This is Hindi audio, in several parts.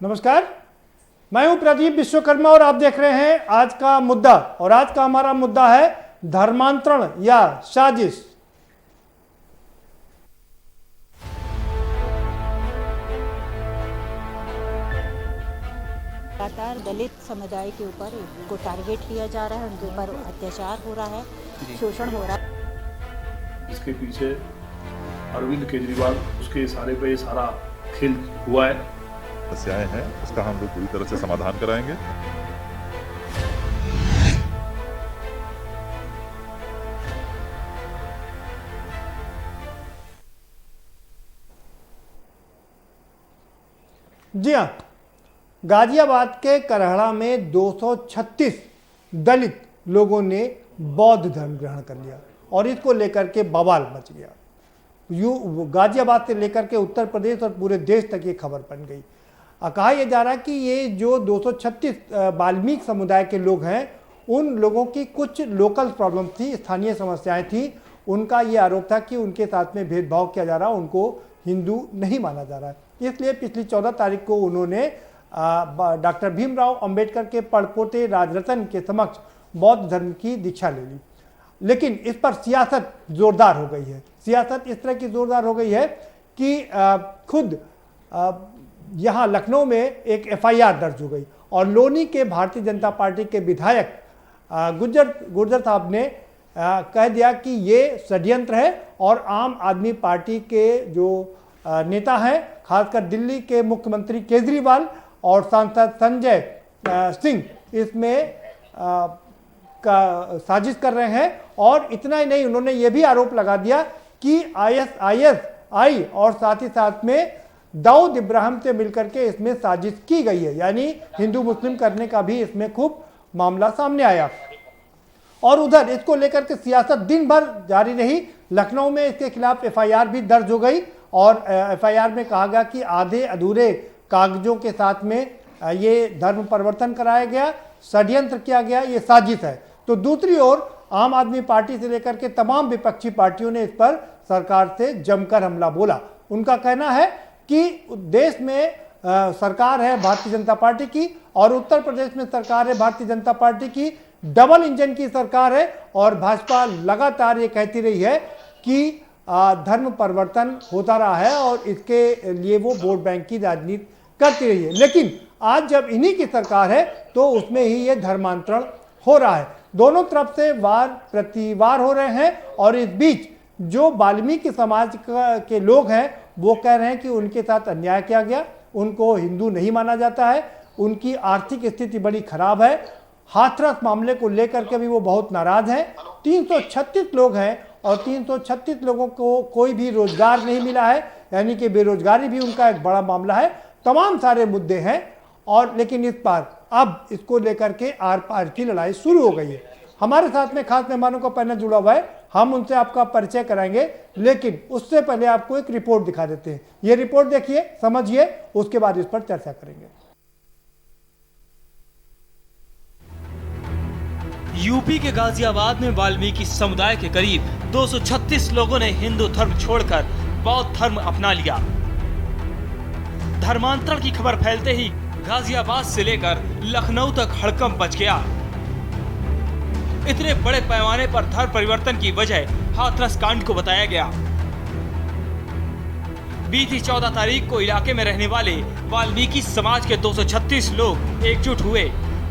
नमस्कार, मैं हूं प्रदीप विश्वकर्मा और आप देख रहे हैं आज का मुद्दा। और आज का हमारा मुद्दा है धर्मांतरण या साजिश। लगातार दलित समुदाय के ऊपर उनको टारगेट किया जा रहा है, उनके ऊपर अत्याचार हो रहा है, शोषण हो रहा है। इसके पीछे अरविंद केजरीवाल, उसके इशारे पे ये सारा खेल हुआ है। समस्याएं हैं, इसका हम लोग पूरी तरह से समाधान कराएंगे। जी हाँ, गाजियाबाद के करहड़ा में 236 दलित लोगों ने बौद्ध धर्म ग्रहण कर लिया और इसको लेकर के बवाल मच गया। गाजियाबाद से लेकर के उत्तर प्रदेश और पूरे देश तक ये खबर बन गई। कहा यह जा रहा है कि ये जो 236 वाल्मीकि समुदाय के लोग हैं, उन लोगों की कुछ लोकल प्रॉब्लम थी, स्थानीय समस्याएं थी। उनका ये आरोप था कि उनके साथ में भेदभाव किया जा रहा, उनको हिंदू नहीं माना जा रहा है। इसलिए पिछली 14 तारीख को उन्होंने डॉक्टर भीमराव अंबेडकर के पड़पोते राजरतन के समक्ष बौद्ध धर्म की दीक्षा ले ली। लेकिन इस पर सियासत जोरदार हो गई है। सियासत इस तरह की जोरदार हो गई है कि खुद यहाँ लखनऊ में एक FIR दर्ज हो गई और लोनी के भारतीय जनता पार्टी के विधायक गुर्जर साहब ने कह दिया कि ये षड्यंत्र है और आम आदमी पार्टी के जो नेता हैं, खासकर दिल्ली के मुख्यमंत्री केजरीवाल और सांसद संजय सिंह, इसमें का साजिश कर रहे हैं। और इतना ही नहीं, उन्होंने ये भी आरोप लगा दिया कि ISI और साथ ही साथ में दाऊद इब्राहिम से मिलकर के इसमें साजिश की गई है, यानी हिंदू मुस्लिम करने का भी इसमें खूब मामला सामने आया। और उधर इसको लेकर के सियासत दिन भर जारी रही। लखनऊ में इसके खिलाफ FIR भी दर्ज हो गई और FIR में कहा गया कि आधे अधूरे कागजों के साथ में ये धर्म परिवर्तन कराया गया, षड्यंत्र किया गया, ये साजिश है। तो दूसरी ओर आम आदमी पार्टी से लेकर के तमाम विपक्षी पार्टियों ने इस पर सरकार से जमकर हमला बोला। उनका कहना है कि देश में सरकार है भारतीय जनता पार्टी की और उत्तर प्रदेश में सरकार है भारतीय जनता पार्टी की, डबल इंजन की सरकार है। और भाजपा लगातार ये कहती रही है कि धर्म परिवर्तन होता रहा है और इसके लिए वो वोट बैंक की राजनीति करती रही है। लेकिन आज जब इन्हीं की सरकार है तो उसमें ही ये धर्मांतरण हो रहा है। दोनों तरफ से वार प्रतिवार हो रहे हैं और इस बीच जो वाल्मीकि समाज के लोग हैं वो कह रहे हैं कि उनके साथ अन्याय किया गया, उनको हिंदू नहीं माना जाता है, उनकी आर्थिक स्थिति बड़ी खराब है। हाथरस मामले को लेकर के भी वो बहुत नाराज हैं। 336 लोग हैं और 336 लोगों को कोई भी रोजगार नहीं मिला है, यानी कि बेरोजगारी भी उनका एक बड़ा मामला है। तमाम सारे मुद्दे हैं और लेकिन इस बार अब इसको लेकर के आर पार की लड़ाई शुरू हो गई है। हमारे साथ में खास मेहमानों का पैनल जुड़ा हुआ है, हम उनसे आपका परिचय कराएंगे, लेकिन उससे पहले आपको एक रिपोर्ट दिखा देते हैं। ये रिपोर्ट देखिए, समझिए, उसके बाद इस पर चर्चा करेंगे। यूपी के गाजियाबाद में वाल्मीकि समुदाय के करीब 236 लोगों ने हिंदू धर्म छोड़कर बौद्ध धर्म अपना लिया। धर्मांतरण की खबर फैलते ही गाजियाबाद से लेकर लखनऊ तक हड़कंप मच गया। इतने बड़े पैमाने पर धर्म परिवर्तन की वजह हाथरस कांड को बताया गया। बीती 14 तारीख को इलाके में रहने वाले वाल्मीकि समाज के 236 लोग एकजुट हुए।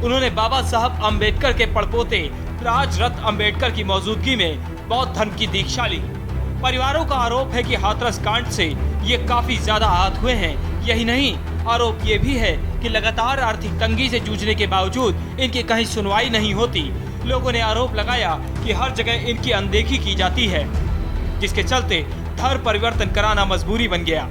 उन्होंने बाबा साहब अंबेडकर के पड़पोते राजरत्न अंबेडकर की मौजूदगी में बौद्ध धर्म की दीक्षा ली। परिवारों का आरोप है कि हाथरस कांड से ये काफी ज्यादा आहत हुए हैं। यही नहीं, आरोप ये भी है कि लगातार आर्थिक तंगी से जूझने के बावजूद इनकी कहीं सुनवाई नहीं होती। लोगों ने आरोप लगाया कि हर जगह इनकी अनदेखी की जाती है, जिसके चलते धर्म परिवर्तन कराना मजबूरी बन गया।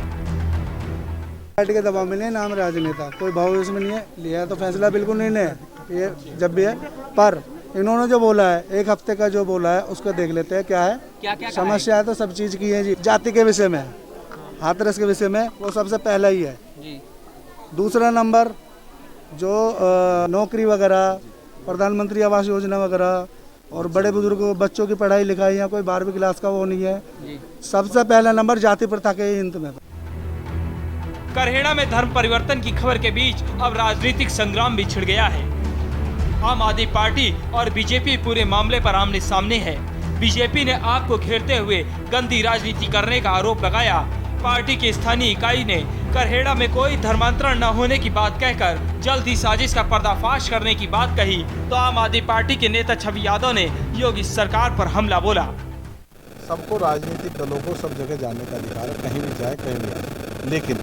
पार्टी के दबाव में नहीं, नाम राजनेता, कोई भाव इसमें नहीं है। लिया तो फैसला बिल्कुल नहीं है, ये जब भी है। पर इन्होंने जो बोला है, एक हफ्ते का जो बोला है, उसको देख लेते हैं क्या है। क्या समस्या है तो सब चीज की है जी। जाति के विषय में, हाथरस के विषय में, वो सबसे पहला ही है जी। दूसरा नंबर जो नौकरी वगैरह, प्रधानमंत्री आवास योजना वगैरह और बड़े बुजुर्गों बच्चों की पढ़ाई लिखाई, यहाँ कोई 12वीं क्लास का वो नहीं है। सबसे पहला नंबर जाति प्रथा के हिंद में। करहेड़ा में धर्म परिवर्तन की खबर के बीच अब राजनीतिक संग्राम भी छिड़ गया है। आम आदमी पार्टी और बीजेपी पूरे मामले पर आमने सामने है। बीजेपी ने आप को घेरते हुए गंदी राजनीति करने का आरोप लगाया। पार्टी की स्थानीय इकाई ने करहेड़ा में कोई धर्मांतरण न होने की बात कहकर जल्द ही साजिश का पर्दाफाश करने की बात कही तो आम आदमी पार्टी के नेता छवि यादव ने योगी सरकार पर हमला बोला। सबको राजनीतिक दलों को सब जगह जाने का अधिकार है, कहीं भी जाए कहीं भी आए, लेकिन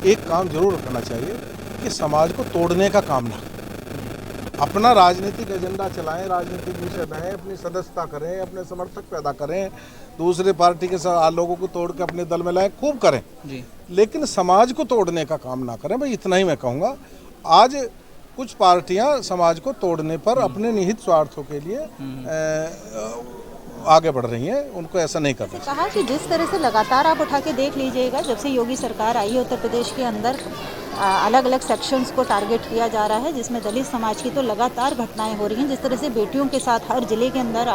एक काम जरूर रखना चाहिए कि समाज को तोड़ने का काम ना, अपना राजनीतिक एजेंडा चलाएं, राजनीतिक विषय में अपनी सदस्यता करें, अपने समर्थक पैदा करें, दूसरे पार्टी के साथ लोगों को तोड़ के अपने दल में लाएं, खूब करें जी, लेकिन समाज को तोड़ने का काम ना करें। भाई इतना ही मैं कहूँगा। आज कुछ पार्टियां समाज को तोड़ने पर अपने निहित स्वार्थों के लिए आगे बढ़ रही हैं, उनको ऐसा नहीं करना चाहिए। कहा कि जिस तरह से लगातार आप उठा के देख लीजिएगा, जब से योगी सरकार आई है उत्तर प्रदेश के अंदर अलग अलग सेक्शंस को टारगेट किया जा रहा है, जिसमें दलित समाज की तो लगातार घटनाएं हो रही हैं। जिस तरह से बेटियों के साथ हर जिले के अंदर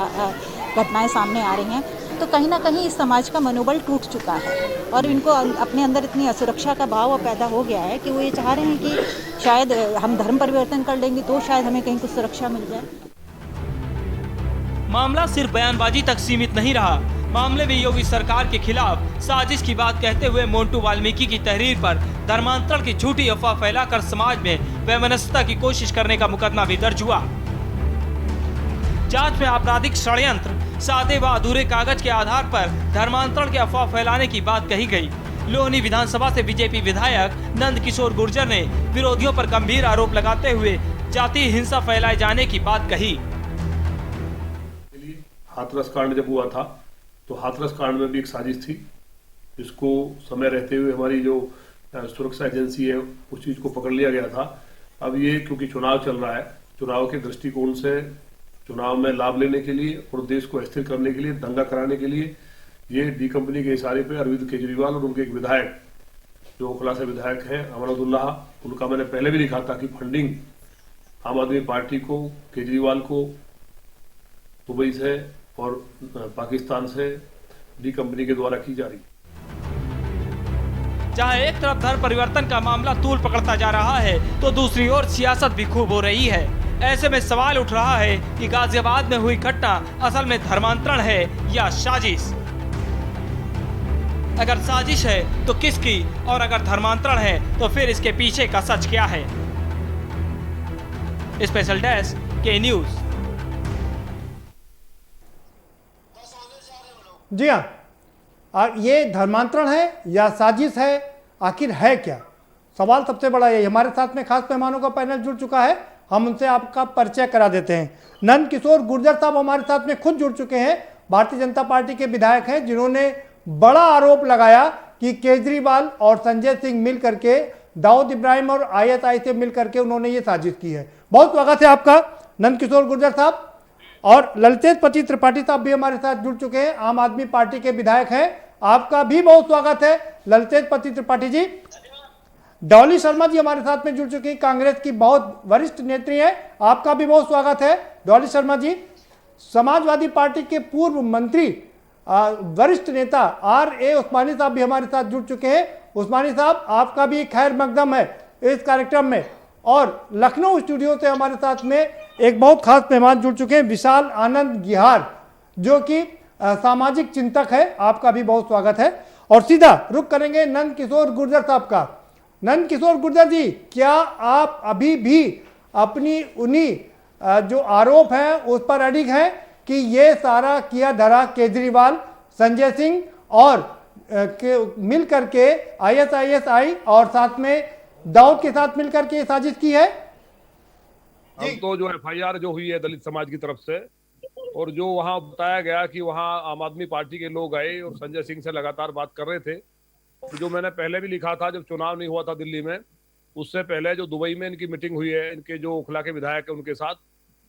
घटनाएं सामने आ रही हैं, तो कहीं ना कहीं इस समाज का मनोबल टूट चुका है और इनको अपने अंदर इतनी असुरक्षा का भाव पैदा हो गया है कि वो ये चाह रहे हैं कि शायद हम धर्म परिवर्तन कर लेंगे तो शायद हमें कहीं कुछ सुरक्षा मिल जाए। मामला सिर्फ बयानबाजी तक सीमित नहीं रहा। मामले में योगी सरकार के खिलाफ साजिश की बात कहते हुए मोंटू वाल्मीकि की तहरीर पर धर्मांतरण की झूठी अफवाह फैलाकर समाज में वैमनस्यता की कोशिश करने का मुकदमा भी दर्ज हुआ। जांच में आपराधिक षड्यंत्र, सादे व अधूरे कागज के आधार पर धर्मांतरण की अफवाह फैलाने की बात कही गई। लोहनी विधानसभा से बीजेपी विधायक नंद किशोर गुर्जर ने विरोधियों पर गंभीर आरोप लगाते हुए जातीय हिंसा फैलाए जाने की बात कही। हाथरस कांड जब हुआ था तो हाथरस कांड में भी एक साजिश थी, जिसको समय रहते हुए हमारी जो सुरक्षा एजेंसी है उस चीज को पकड़ लिया गया था। अब ये क्योंकि चुनाव चल रहा है, चुनाव के दृष्टिकोण से चुनाव में लाभ लेने के लिए और देश को अस्थिर करने के लिए, दंगा कराने के लिए ये डी कंपनी के इशारे पे अरविंद केजरीवाल और उनके एक विधायक जो ओखला से विधायक हैं अमरदुल्लाह, उनका मैंने पहले भी लिखा था कि फंडिंग आम आदमी पार्टी को, केजरीवाल को दुबई से और पाकिस्तान से डी कंपनी के द्वारा की जा रही। जहां एक तरफ धर्म परिवर्तन का मामला तूल पकड़ता जा रहा है तो दूसरी ओर सियासत भी खूब हो रही है। ऐसे में सवाल उठ रहा है कि गाजियाबाद में हुई घटना असल में धर्मांतरण है या साजिश। अगर साजिश है तो किसकी, और अगर धर्मांतरण है तो फिर इसके पीछे का सच क्या है। स्पेशल डेस्क के न्यूज। जी हाँ, ये धर्मांतरण है या साजिश है, आखिर है क्या? सवाल सबसे बड़ा है। हमारे साथ में खास मेहमानों का पैनल जुड़ चुका है, हम उनसे आपका परिचय करा देते हैं। नंद किशोर गुर्जर साहब हमारे साथ में खुद जुड़ चुके हैं, भारतीय जनता पार्टी के विधायक हैं, जिन्होंने बड़ा आरोप लगाया कि केजरीवाल और संजय सिंह मिल करके, दाऊद इब्राहिम और आईएसआई से मिल करके उन्होंने ये साजिश की है। बहुत स्वागत है आपका नंद किशोर गुर्जर साहब। और ललितेशपति त्रिपाठी साहब भी हमारे साथ जुड़ चुके हैं, आम आदमी पार्टी के विधायक हैं, आपका भी बहुत स्वागत है ललितेशपति त्रिपाठी जी। डॉली शर्मा जी हमारे साथ में जुड़ चुकी हैं, कांग्रेस की बहुत वरिष्ठ नेत्री हैं, आपका भी बहुत स्वागत है डॉली शर्मा जी। समाजवादी पार्टी के पूर्व मंत्री वरिष्ठ नेता आर.ए. उस्मानी साहब भी हमारे साथ जुड़ चुके हैं। उस्मानी साहब, आपका भी खैर मकदम है इस कार्यक्रम में। और लखनऊ स्टूडियो से हमारे साथ में एक बहुत खास मेहमान जुड़ चुके हैं, विशाल आनंद गिहार, जो कि सामाजिक चिंतक है, आपका भी बहुत स्वागत है। और सीधा रुख करेंगे नंद किशोर गुर्जर साहब का। नंद किशोर गुर्जर जी, क्या आप अभी भी अपनी उन्हीं जो आरोप हैं उस पर अडिग हैं कि ये सारा किया धरा केजरीवाल, संजय सिंह और मिल करके आईएसआई और साथ में दाऊद के साथ मिलकर के साजिश की है? हम तो जो एफआईआर जो हुई है दलित समाज की तरफ से, और जो वहां बताया गया कि वहां आम आदमी पार्टी के लोग आए और संजय सिंह से लगातार बात कर रहे थे, तो जो मैंने पहले भी लिखा था जब चुनाव नहीं हुआ था दिल्ली में, उससे पहले जो दुबई में इनकी मीटिंग हुई है इनके जो ओखला के विधायक है उनके साथ,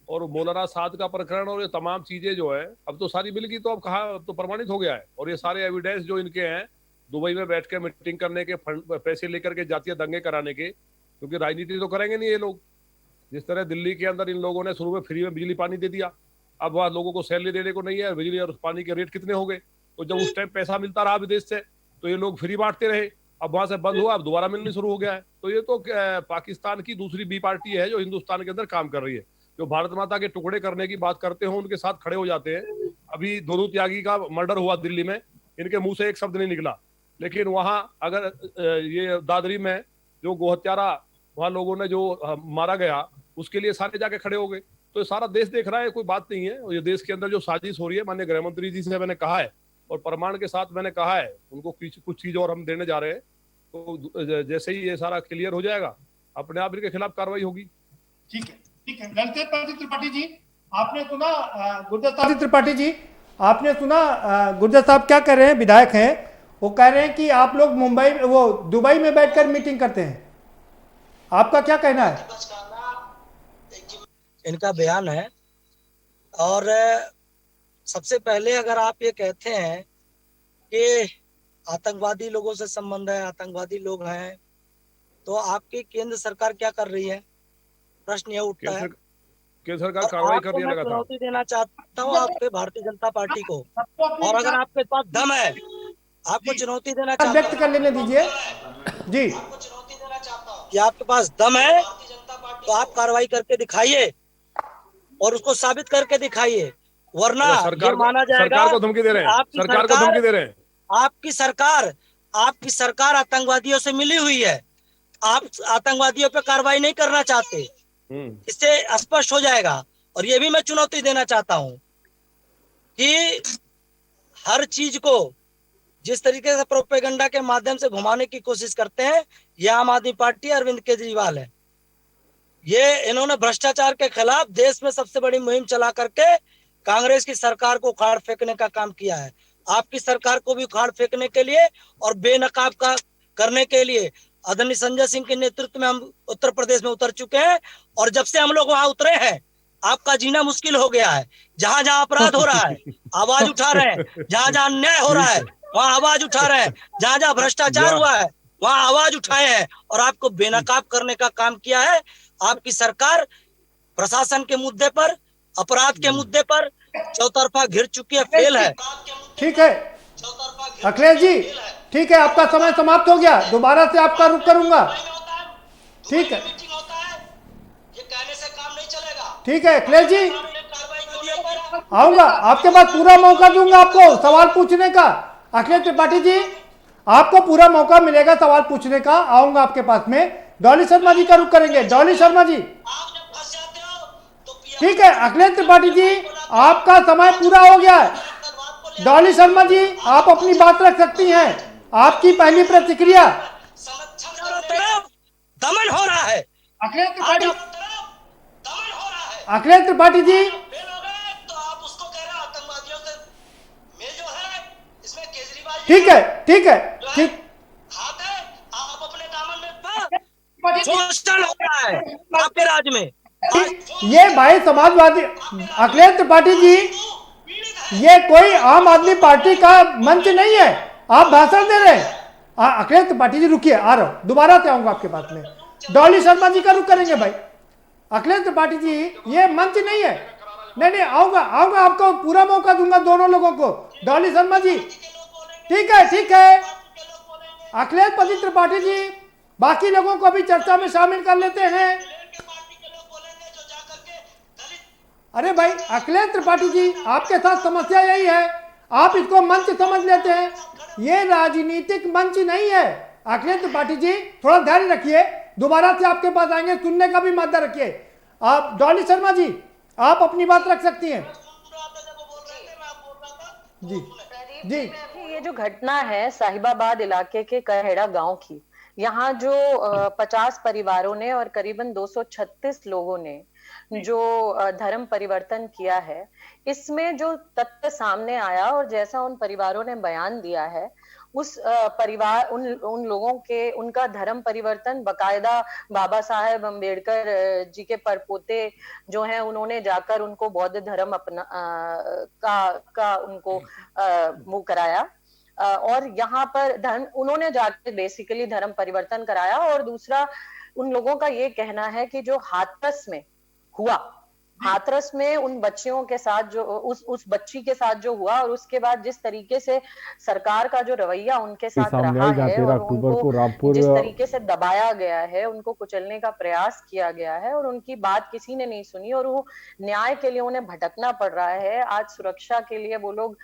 और मौलाना साद का प्रकरण और ये तमाम चीजें जो है अब तो सारी मिल गई, तो अब कहा तो प्रमाणित हो गया है। और ये सारे एविडेंस जो इनके हैं दुबई में बैठ के मीटिंग करने के, पैसे लेकर के जातीय दंगे कराने के, क्योंकि राजनीति तो करेंगे नहीं ये लोग। जिस तरह दिल्ली के अंदर इन लोगों ने शुरू में फ्री में बिजली पानी दे दिया, अब वहाँ लोगों को सैलरी देने को नहीं है, बिजली और पानी के रेट कितने हो गए, तो जब उस टाइम पैसा मिलता रहा विदेश से तो ये लोग फ्री बांटते रहे, अब वहां से बंद हुआ, अब दोबारा मिलनी शुरू हो गया है। तो ये तो पाकिस्तान की दूसरी बी पार्टी है जो हिंदुस्तान के अंदर काम कर रही है। जो भारत माता के टुकड़े करने की बात करते हो उनके साथ खड़े हो जाते हैं। अभी दोनों त्यागी का मर्डर हुआ दिल्ली में, इनके मुंह से एक शब्द नहीं निकला, लेकिन वहां अगर ये दादरी में जो गोहत्यारा वहां लोगों ने जो मारा गया उसके लिए सारे जाके खड़े हो गए। तो ये सारा देश देख रहा है, कोई बात नहीं है। और ये देश के अंदर जो साजिश हो रही है, माननीय गृह मंत्री जी से मैंने कहा है और प्रमाण के साथ मैंने कहा है उनको, कुछ चीज और हम देने जा रहे हैं। तो जैसे ही ये सारा क्लियर हो जाएगा अपने आप इनके खिलाफ कार्रवाई होगी। ठीक है, ठीक है। ललितेश त्रिपाठी जी, आपने सुना गुरदास त्रिपाठी जी, आपने सुना गुरदास साहब क्या कह रहे हैं, विधायक हैं, वो कह रहे हैं कि आप लोग मुंबई वो दुबई में बैठकर मीटिंग करते हैं, आपका क्या कहना है? इनका बयान है। और सबसे पहले अगर आप ये कहते हैं कि आतंकवादी लोगों से संबंध है, आतंकवादी लोग हैं, तो आपकी केंद्र सरकार क्या कर रही है? प्रश्न ये उठता है। केंद्र सरकार कार्रवाई कर रही है लगातार। चुनौती देना चाहता हूँ आपके भारतीय जनता पार्टी को, और अगर आपके पास दम है, आपको चुनौती देना चाहता हूँ, व्यक्त कर लेने दीजिए जी, आपको चुनौती देना चाहता हूँ कि आपके पास दम है तो आप कार्रवाई करके दिखाइए और उसको साबित करके दिखाइए, वरना ये माना जाएगा सरकार को धमकी दे रहे हैं, सरकार को धमकी दे रहे हैं। आपकी सरकार आतंकवादियों से मिली हुई है, आप आतंकवादियों पे कार्रवाई नहीं करना चाहते, इससे स्पष्ट हो जाएगा। और ये भी मैं चुनौती देना चाहता हूं कि हर चीज को जिस तरीके से प्रोपेगेंडा के माध्यम से घुमाने की कोशिश करते हैं, ये आम आदमी पार्टी अरविंद केजरीवाल है। ये इन्होंने भ्रष्टाचार के खिलाफ देश में सबसे बड़ी मुहिम चला करके कांग्रेस की सरकार को उखाड़ फेंकने का काम किया है। आपकी सरकार को भी उखाड़ फेंकने के लिए और बेनकाब का करने के लिए आदरणीय संजय सिंह के नेतृत्व में हम उत्तर प्रदेश में उतर चुके हैं। और जब से हम लोग वहां उतरे हैं, आपका जीना मुश्किल हो गया है। जहां जहां अपराध हो रहा है आवाज उठा रहे हैं, जहां जहां अन्याय हो रहा है वहां आवाज उठा रहे हैं, जहां जहां भ्रष्टाचार हुआ है वहां आवाज उठाए हैं और आपको बेनकाब करने का काम किया है। आपकी सरकार प्रशासन के मुद्दे पर, अपराध के मुद्दे पर चौतरफा घिर चुकी है, फेल है। ठीक है अखिलेश जी, ठीक है, आपका समय समाप्त हो गया, दोबारा से आपका रुख करूंगा। ठीक है, ठीक है अखिलेश जी, आऊंगा आपके पास, पूरा मौका दूंगा आपको सवाल पूछने का। अखिलेश त्रिपाठी जी, आपको पूरा मौका मिलेगा सवाल पूछने का, आऊंगा आपके पास में। डॉली शर्मा जी का रुख करेंगे, डॉली शर्मा जी। ठीक है अखिलेश त्रिपाठी जी, आपका समय पूरा हो गया है। डॉली शर्मा जी, आप अपनी बात रख सकती हैं, आपकी पहली प्रतिक्रिया। दमन हो रहा है अखिलेश त्रिपाठी जी, ठीक है, ठीक है, ठीक, शोषण हो रहा है आपके राज्य में। ये भाई समाजवादी अखिलेश त्रिपाठी जी, ये कोई आम आदमी पार्टी का मंच नहीं है, आप भाषण दे रहे हैं। अखिलेश त्रिपाठी जी रुकिए, आ रहा हूं, दोबारा से आऊंगा आपके पास में। डॉली शर्मा जी का रुख करेंगे भाई। अखिलेश त्रिपाठी जी, ये मंच नहीं है। नहीं, आऊंगा आऊंगा, आपको पूरा मौका दूंगा दोनों लोगों को। डॉली शर्मा जी, ठीक है, ठीक है। अखिलेश पति त्रिपाठी जी, बाकी लोगों को भी चर्चा में शामिल कर लेते हैं। अरे भाई अखिलेश त्रिपाठी जी, आपके साथ समस्या यही है, आप इसको मंच समझ लेते हैं, ये राजनीतिक मंच नहीं है। अखिलेश त्रिपाठी जी थोड़ा धैर्य रखिए, दोबारा से आपके पास आएंगे, सुनने का भी मादा रखिए। आप डॉली शर्मा जी, आप अपनी बात रख सकती हैं। जी जी, ये जो घटना है साहिबाबाद इलाके के कहेड़ा गांव की, यहाँ जो 50 परिवारों ने और करीबन 236 लोगों ने जो धर्म परिवर्तन किया है, इसमें जो तथ्य सामने आया और जैसा उन परिवारों ने बयान दिया है, उस परिवार उन लोगों के उनका धर्म परिवर्तन बकायदा बाबा साहेब अम्बेडकर जी के परपोते जो हैं उन्होंने जाकर उनको बौद्ध धर्म अपना का उनको मुंह कराया और यहाँ पर धर्म उन्होंने जाकर बेसिकली धर्म परिवर्तन कराया। और दूसरा उन लोगों का ये कहना है कि जो हाथरस में हुआ हाथरस में उन बच्चियों के साथ जो उस बच्ची के साथ जो हुआ, और उसके बाद जिस तरीके से सरकार का जो रवैया उनके साथ रहा है और उनको जिस तरीके से दबाया गया है, उनको कुचलने का प्रयास किया गया है और उनकी बात किसी ने नहीं सुनी और वो न्याय के लिए उन्हें भटकना पड़ रहा है। आज सुरक्षा के लिए वो लोग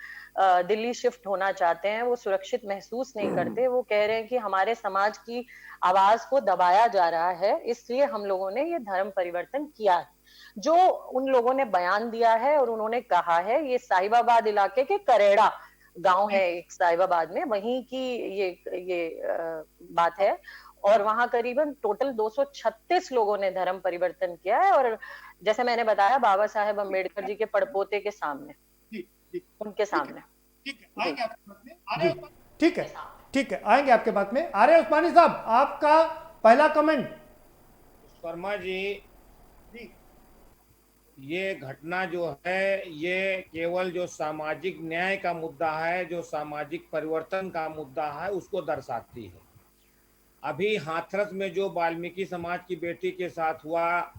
दिल्ली शिफ्ट होना चाहते हैं, वो सुरक्षित महसूस नहीं करते। वो कह रहे हैं कि हमारे समाज की आवाज को दबाया जा रहा है, इसलिए हम लोगों ने ये धर्म परिवर्तन किया है। जो उन लोगों ने बयान दिया है और उन्होंने कहा है, ये साहिबाबाद इलाके के करेड़ा गांव है एक साहिबाबाद में, वहीं की ये बात है। और वहां करीबन टोटल 236 लोगों ने धर्म परिवर्तन किया है और जैसे मैंने बताया बाबा साहेब अम्बेडकर जी के पड़पोते के सामने, उनके सामने। ठीक है, आएंगे आपके बात में। आर्य उस्मानी साहब, आपका पहला कमेंट। शर्मा जी, ये घटना जो है ये केवल जो सामाजिक न्याय का मुद्दा है, जो सामाजिक परिवर्तन का मुद्दा है, उसको दर्शाती है। अभी हाथरस में जो वाल्मीकि समाज की बेटी के साथ हुआ,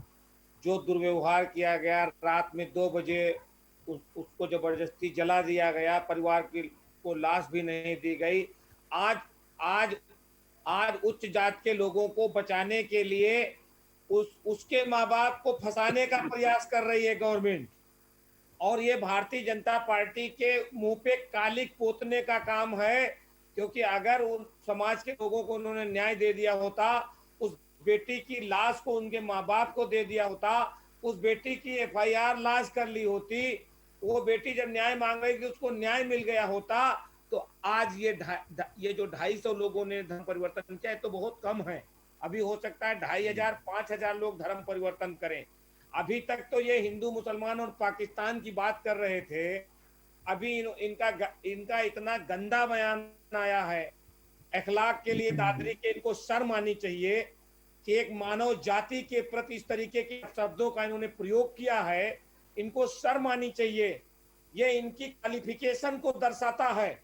जो दुर्व्यवहार किया गया, रात में 2 बजे उसको जबरदस्ती जला दिया गया, परिवार को लाश भी नहीं दी गई। आज उच्च जात के लोगों को बचाने के लिए उसके माँ बाप को फंसाने का प्रयास कर रही है गवर्नमेंट, और ये भारतीय जनता पार्टी के मुंह पे कालिक पोतने का काम है। क्योंकि अगर उन समाज के लोगों को उन्होंने न्याय दे दिया होता, उस बेटी की लाश को उनके माँ बाप को दे दिया होता, उस बेटी की FIR लाश कर ली होती, वो बेटी जब न्याय मांग रही थी उसको न्याय मिल गया होता, तो आज ये जो 250 लोगों ने धर्म परिवर्तन किया तो बहुत कम है। अभी हो सकता है 2500 5000 लोग धर्म परिवर्तन करें। अभी तक तो ये हिंदू मुसलमान और पाकिस्तान की बात कर रहे थे, अभी इनका इतना गंदा बयान आया है। अखलाक के लिए दादरी के इनको शर्म आनी चाहिए कि एक मानव जाति के प्रति इस तरीके के शब्दों का इन्होंने प्रयोग किया है, इनको शर्म आनी चाहिए। ये इनकी क्वालिफिकेशन को दर्शाता है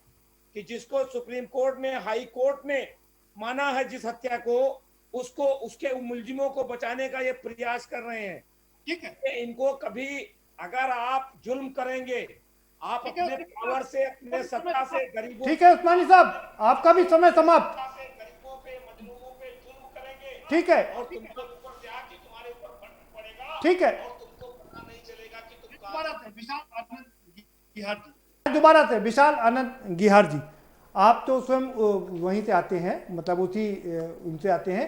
कि जिसको सुप्रीम कोर्ट ने, हाई कोर्ट ने माना है जिस हत्या को, उसको उसके मुलजिमों को बचाने का ये प्रयास कर रहे हैं। ठीक है, इनको कभी अगर आप जुल्म करेंगे, आप अपने पावर से, अपने सत्ता से गरीबों, ठीक है उस्मानी साहब, आपका भी समय समाप्त। गरीबों पे, मजलूमों पे जुल्म करेंगे, ठीक है, और तुमको ऊपर से आके तुम्हारे ऊपर फर्क पड़ेगा, ठीक है, और तुमको पता नहीं चलेगा कि तुम दोबारा से विशाल आनंद गिहार जी, आप तो स्वयं वहीं से आते हैं, मतलब उनसे आते हैं।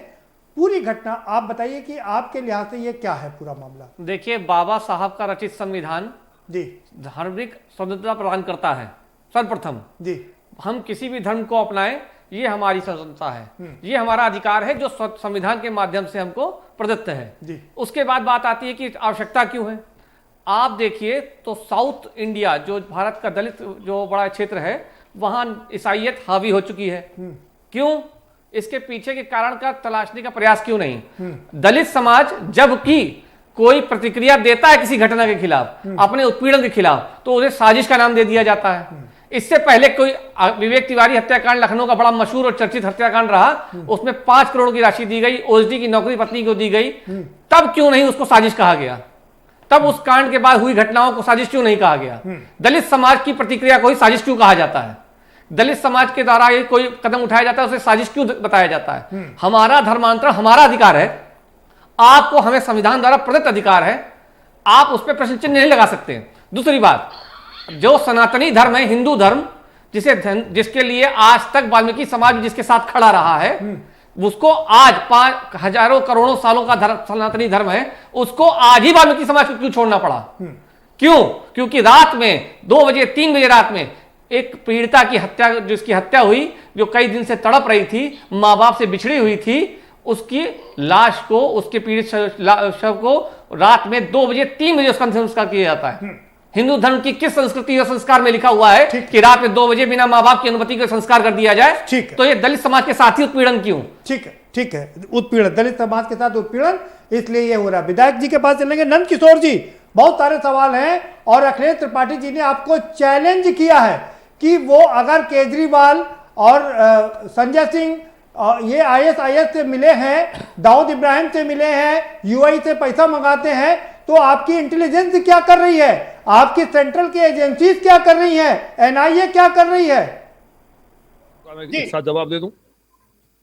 पूरी घटना आप बताइए कि आपके लिहाज से ये क्या है पूरा मामला। देखिए, बाबा साहब का रचित संविधान जी धार्मिक स्वतंत्रता प्रदान करता है। सर्वप्रथम जी, हम किसी भी धर्म को अपनाएं, ये हमारी स्वतंत्रता है, ये हमारा अधिकार है जो संविधान के माध्यम से हमको प्रदत्त है जी। उसके बाद बात आती है कि आवश्यकता क्यों है। आप देखिए तो साउथ इंडिया जो भारत का दलित जो बड़ा क्षेत्र है, वहां ईसाइयत हावी हो चुकी है। क्यों? इसके पीछे के कारण का तलाशने का प्रयास क्यों नहीं? दलित समाज जबकि कोई प्रतिक्रिया देता है किसी घटना के खिलाफ, अपने उत्पीड़न के खिलाफ, तो उसे साजिश का नाम दे दिया जाता है। इससे पहले कोई विवेक तिवारी हत्याकांड लखनऊ का बड़ा मशहूर और चर्चित हत्याकांड रहा, उसमें 5 करोड़ की राशि दी गई, ओएसडी की नौकरी पत्नी को दी गई, तब क्यों नहीं उसको साजिश कहा गया? तब उस कांड के बाद हुई घटनाओं को साजिश क्यों नहीं कहा गया? दलित समाज की प्रतिक्रिया को ही साजिश क्यों कहा जाता है? दलित समाज के द्वारा ये कोई कदम उठाया जाता है, उसे साजिश क्यों बताया जाता है? हमारा धर्मांतरण हमारा अधिकार है, आपको हमें संविधान द्वारा प्रदत्त अधिकार है, आप उस पर प्रश्न चिन्ह नहीं लगा सकते। दूसरी बात, जो सनातनी धर्म है, हिंदू धर्म, जिसके लिए आज तक वाल्मीकि समाज जिसके साथ खड़ा रहा है, उसको आज 5 हजारों करोड़ों सालों का सनातनी धर्म है, उसको आज ही वाल्मीकि समाज को क्यों छोड़ना पड़ा? क्यों? क्योंकि रात में 2 बजे 3 बजे रात में एक पीड़िता की हत्या, जिसकी हत्या हुई, जो कई दिन से तड़प रही थी, माँ बाप से बिछड़ी हुई थी, उसकी लाश को, उसके पीड़ित शव को रात में 2 बजे 3 बजे उसका संस्कार किया जाता है। हिंदू धर्म की किस संस्कृति और संस्कार में लिखा हुआ है कि रात में 2 बजे बिना माँ बाप की अनुमति के संस्कार कर दिया जाए? तो ये दलित समाज के साथ ही उत्पीड़न क्यों? ठीक है, उत्पीड़न, दलित समाज के साथ उत्पीड़न, इसलिए ये हो रहा है। विधायक जी के पास चलेंगे। नंद किशोर जी, बहुत सारे सवाल हैं और अखिलेश त्रिपाठी जी ने आपको चैलेंज किया है कि वो अगर केजरीवाल और संजय सिंह ये ISIS से मिले हैं, दाऊद इब्राहिम से मिले हैं, UAE से पैसा मंगाते हैं, तो आपकी इंटेलिजेंस क्या कर रही है, आपकी सेंट्रल की एजेंसीज क्या कर रही हैं, एनआईए क्या कर रही है? एक साथ जवाब दे दूं?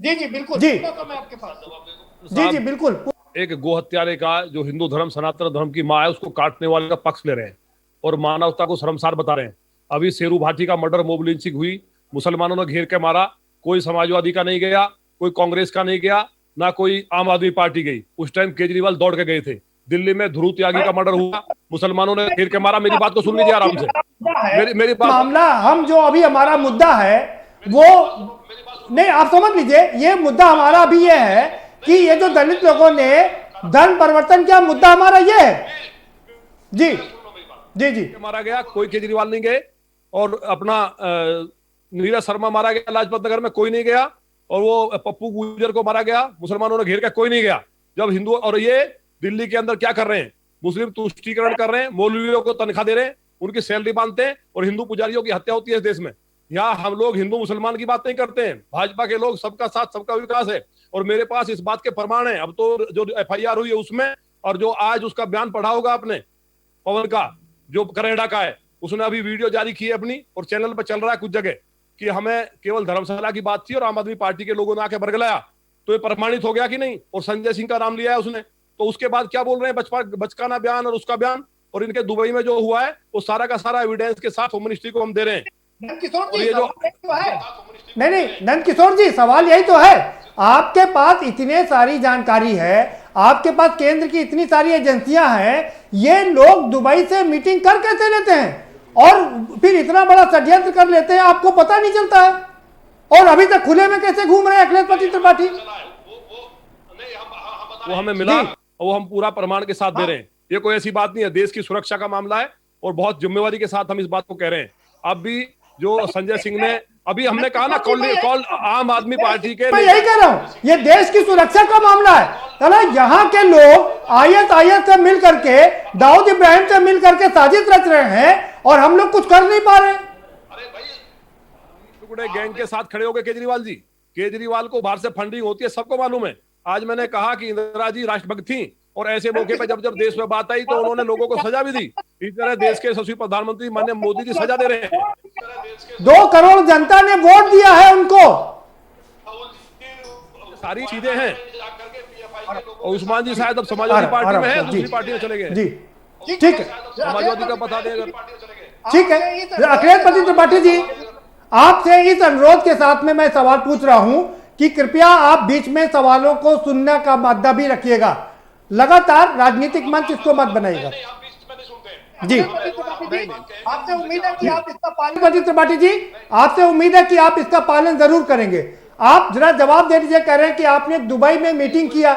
जी जी बिल्कुल जी, तो मैं आपके पास जी जी बिल्कुल। एक गो हत्यारे का जो हिंदू धर्म सनातन धर्म की मां है उसको काटने वाले का पक्ष ले रहे हैं और मानवता को शर्मसार बता रहे हैं। अभी शेरू भाटी का मर्डर मोब लिंचिंग हुई, मुसलमानों ने घेर के मारा, कोई समाजवादी का नहीं गया, कोई कांग्रेस का नहीं गया, ना कोई आम आदमी पार्टी गई। उस टाइम केजरीवाल दौड़ के गए थे। दिल्ली में ध्रुव त्यागी का मर्डर हुआ, मुसलमानों ने घेर के मारा। मेरी बात को सुन लीजिए आराम से। मेरी बात, मामला हम जो अभी हमारा मुद्दा है वो नहीं, आप समझ लीजिए, ये मुद्दा हमारा अभी ये है कि ये जो दलित लोगों ने धर्म परिवर्तन किया, मुद्दा हमारा ये है। जी जी जी मारा गया, कोई केजरीवाल नहीं गए, और अपना नीरज शर्मा मारा गया लाजपत नगर में, कोई नहीं गया, और वो पप्पू गुर्जर को मारा गया, मुसलमानों ने घेर के, कोई नहीं गया। जब हिंदू, और ये दिल्ली के अंदर क्या कर रहे हैं, मुस्लिम तुष्टीकरण कर रहे हैं, मौलवियों को तनख्वाह दे रहे हैं, उनकी सैलरी बांधते हैं, और हिंदू पुजारियों की हत्या होती है इस देश में। यहाँ हम लोग हिंदू मुसलमान की बात नहीं करते हैं, भाजपा के लोग सबका साथ सबका विकास है, और मेरे पास इस बात के प्रमाण है। अब तो जो एफआईआर हुई है उसमें, और जो आज उसका बयान पढ़ा होगा आपने, पवन का जो कनाडा का है, उसने अभी वीडियो जारी की है अपनी, और चैनल पर चल रहा है कुछ जगह, कि हमें केवल धर्मशाला की बात थी और आम आदमी पार्टी के लोगों ने आके बरगलाया। तो ये प्रमाणित हो गया कि नहीं? और संजय सिंह का नाम लिया है उसने, तो उसके बाद क्या बोल रहे हैं, बचकाना बयान और उसका बयान, और इनके दुबई में जो हुआ है वो सारा का सारा एविडेंस के साथ होम मिनिस्ट्री को हम दे रहे हैं। और ये जो नहीं, नंद किशोर जी, सवाल यही तो है, आपके पास इतने सारी जानकारी है, आपके पास केंद्र की इतनी सारी एजेंसियां हैं, ये लोग दुबई से मीटिंग कर कैसे लेते हैं और फिर इतना बड़ा षड्यंत्र कर लेते हैं, आपको पता नहीं चलता है? और अभी तक खुले में कैसे घूम रहे हैं अखिलेश त्रिपाठी? वो हमें मिला, वो हम पूरा प्रमाण के साथ दे रहे हैं। ये कोई ऐसी बात नहीं है, देश की सुरक्षा का मामला है, और बहुत जिम्मेवारी के साथ हम इस बात को कह रहे हैं। अब भी जो संजय सिंह ने, अभी हमने कहा ना, कॉल आम आदमी पार्टी के, मैं यही कह रहा हूं, ये देश की सुरक्षा का मामला है। यहाँ के लोग आईएसआईएस से मिल करके, दाऊद इब्राहिम से मिल करके साजिश रच रहे हैं, और हम लोग कुछ कर नहीं पा रहे। अरे भाई, टुकड़े गैंग के साथ खड़े हो गए केजरीवाल जी। केजरीवाल को बाहर से फंडिंग होती है, सबको मालूम है। आज मैंने कहा कि इंदिरा जी राष्ट्रभक्त थी, और ऐसे मौके पे जब जब देश में बात आई तो उन्होंने लोगों को सजा भी दी। इस तरह देश के यशस्वी प्रधानमंत्री माननीय मोदी जी सजा दे रहे हैं। 2 करोड़ जनता ने वोट दिया है उनको, सारी चीजें हैं। और उस्मान जी शायद अब समाजवादी पार्टी में है, दूसरी पार्टी में चले गए। जी ठीक है, समाजवादी का बता दें अगर, ठीक है। अखिलेश त्रिपाठी जी, आपसे इस अनुरोध के साथ में मैं सवाल पूछ रहा हूं कि कृपया आप बीच में सवालों को सुनने का मादा भी रखिएगा। लगातार राजनीतिक मंच इसको मत बनाइएगा। जी, आपसे उम्मीद है कि आप इसका पालन, त्रिपाठी जी आपसे उम्मीद है कि आप इसका पालन जरूर करेंगे। आप जरा जवाब दे दीजिए, कह रहे हैं कि आपने दुबई में मीटिंग किया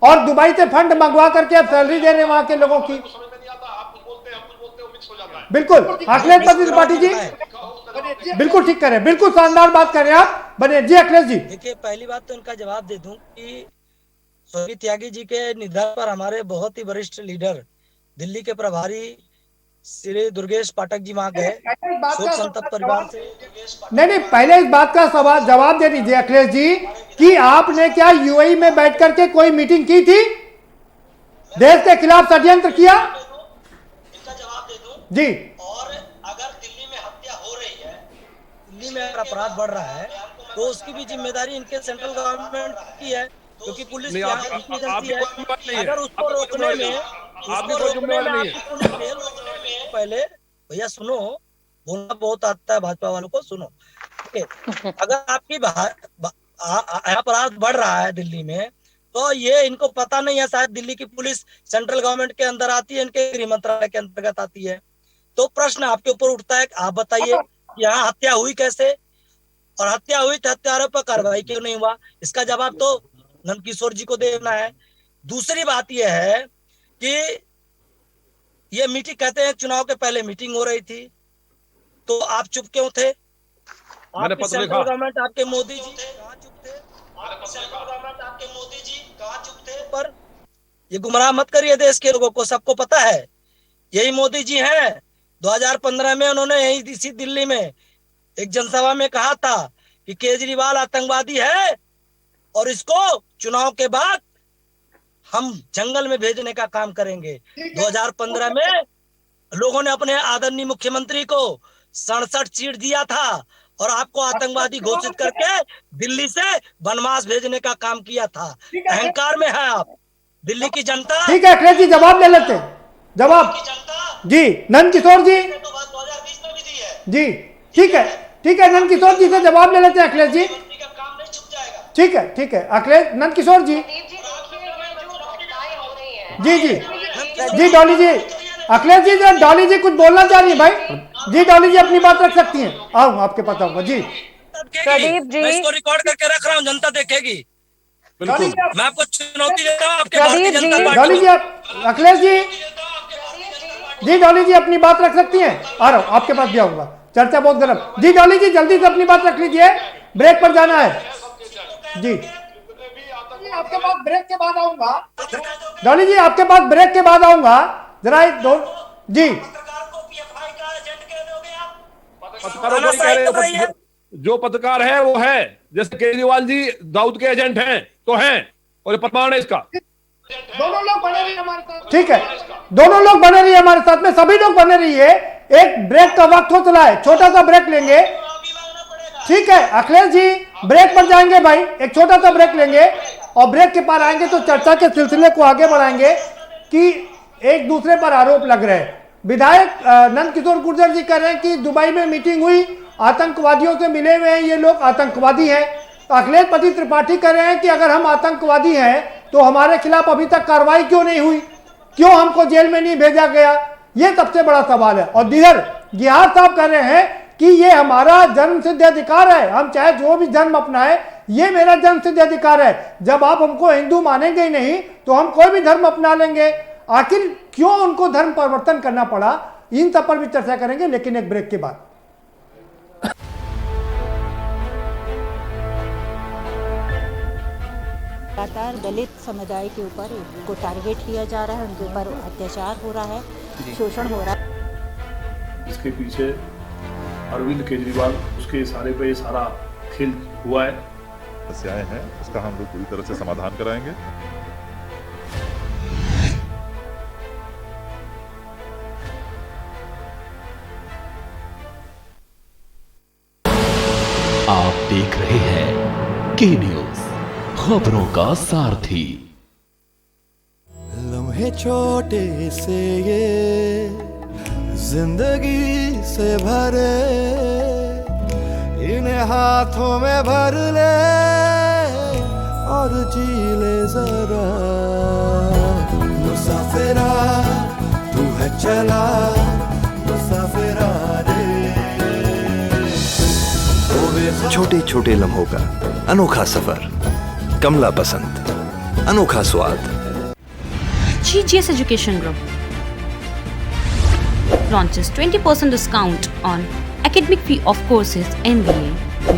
और दुबई से फंड मंगवा करके आप सैलरी दे रहे हैं वहां के लोगों की। बिल्कुल अखिलेश त्रिपाठी जी बिल्कुल ठीक करें, बिल्कुल शानदार बात करें आप, बने जी अखिलेश जी। देखिए, पहली बात तो उनका जवाब दे दूं कि स्वर्गीय त्यागी जी के निधन पर हमारे बहुत ही वरिष्ठ लीडर, दिल्ली के प्रभारी श्री दुर्गेश पाठक जी वहां गए, शोक संतप्त परिवार से। नहीं, पहले इस बात का सवाल जवाब दे दीजिए अखिलेश जी कि आपने क्या यूएई में बैठ करके कोई मीटिंग की थी, देश के खिलाफ षड्यंत्र किया? इसका जवाब दे दूं जी। और अगर दिल्ली में हत्या हो रही है, दिल्ली में अपराध बढ़ रहा है, तो उसकी भी जिम्मेदारी इनके सेंट्रल गवर्नमेंट की है, क्योंकि पुलिस है। अगर उसको रोकने में पहले, भैया सुनो, बोलना बहुत आता है भाजपा वालों को, सुनो। अगर आपकी अपराध बढ़ रहा है दिल्ली में, तो ये इनको पता नहीं है, शायद दिल्ली की पुलिस सेंट्रल गवर्नमेंट के अंदर आती है, इनके गृह मंत्रालय के अंतर्गत आती है। तो प्रश्न आपके ऊपर उठता है, आप बताइए यहाँ हत्या हुई कैसे, और हत्या हुई तो हत्यारों पर कार्रवाई क्यों नहीं हुआ? इसका जवाब तो नंद किशोर जी को देना है। दूसरी बात यह है कि ये मीटिंग, कहते हैं चुनाव के पहले मीटिंग हो रही थी, तो आप चुप क्यों थे? आपकी सेंट्रल गवर्नमेंट, आपके मोदी जी कहाँ चुप थे? सेंट्रल गवर्नमेंट, आपके मोदी जी कहाँ चुप थे? पर ये गुमराह मत करिए देश के लोगों को, सबको पता है यही मोदी जी हैं। 2015 में उन्होंने यही इसी दिल्ली में एक जनसभा में कहा था कि केजरीवाल आतंकवादी है और इसको चुनाव के बाद हम जंगल में भेजने का काम करेंगे। 2015 में लोगों ने अपने आदरणीय मुख्यमंत्री को 67 सीट दिया था और आपको आतंकवादी घोषित करके दिल्ली से वनवास भेजने का काम किया था। अहंकार में है आप, दिल्ली की जनता। ठीक है अखिलेश जी, जवाब ले लेते हैं। जवाब जी नंद किशोर जी। 2020 में भी दी है जी ठीक है नंद किशोर जी से जवाब ले लेते हैं अखिलेश जी। काम नहीं छूट जाएगा। ठीक है अखिलेश नंद किशोर जी। जी डॉली जी, अखिलेश जी डॉली जी कुछ बोलना चाह रही है भाई। जी डॉली जी अपनी बात रख सकती हैं। आऊँ आपके पास आऊंगा जी। प्रदीप जी, मैं इसको रिकॉर्ड करके रख रहा हूँ, जनता देखेगी। मैं आपको चुनौती देता हूँ, आपके भारतीय जनता पार्टी। डॉली जी अखिलेश जी डॉली जी अपनी बात रख सकती हैं। आ रहा हूँ आपके पास भी आऊंगा, चर्चा बहुत गर्म। जी डॉली जी जल्दी से अपनी बात रख लीजिए, ब्रेक पर जाना है जी। आपके पास ब्रेक के बाद आऊंगा डॉली जी, आपके पास ब्रेक के बाद आऊंगा। जरा दो जी। जो पत्रकार है वो है, जैसे केजरीवाल जी दाऊद के एजेंट हैं तो हैं, और ये प्रमाण है इसका। दोनों लोग बने रहिए हमारे साथ। ठीक है, दोनों लोग बने रहिए हमारे साथ में, सभी लोग बने रहिए। एक ब्रेक का वक्त हो चला है, छोटा सा ब्रेक लेंगे। ठीक है अखिलेश जी ब्रेक पर जाएंगे भाई, एक छोटा सा ब्रेक लेंगे और ब्रेक के पार आएंगे तो चर्चा के सिलसिले को आगे बढ़ाएंगे कि एक दूसरे पर आरोप लग रहे हैं। विधायक नंद किशोर गुर्जर जी कह रहे हैं कि दुबई में मीटिंग हुई, आतंकवादियों से मिले हुए हैं, ये लोग आतंकवादी हैं। तो अखिलेश पति त्रिपाठी कह रहे हैं कि अगर हम आतंकवादी हैं तो हमारे खिलाफ अभी तक कार्रवाई क्यों नहीं हुई, क्यों हमको जेल में नहीं भेजा गया, ये सबसे बड़ा सवाल है। और दिगर गिहार साहब कह रहे हैं कि ये हमारा जन्म सिद्ध अधिकार है, हम चाहे जो भी धर्म अपनाए, ये मेरा जन्म सिद्ध अधिकार है। जब आप हमको हिंदू मानेंगे ही नहीं तो हम कोई भी धर्म अपना लेंगे। आखिर क्यों उनको धर्म परिवर्तन करना पड़ा, इन सब पर भी चर्चा करेंगे, लेकिन एक ब्रेक के बाद। लगातार दलित समुदाय के ऊपर को टारगेट किया जा रहा है, उनके ऊपर अत्याचार हो रहा है, शोषण हो रहा है। इसके पीछे अरविंद केजरीवाल, उसके इशारे पे ये सारा खेल हुआ है। समस्याएं हैं, उसका हम लोग पूरी तरह से समाधान कराएंगे। आप देख रहे हैं के न्यूज, खबरों का सारथी। लम्हे छोटे से ये जिंदगी से भरे, इन्हें हाथों में भर ले और जी ले जरा। मुसाफिरा तू है चला, मुसाफिरा रे। छोटे छोटे लम्हों का अनोखा सफर, कमला पसंद, अनोखा स्वाद। GGS Education Group launches 20% discount on academic fee of courses MBA,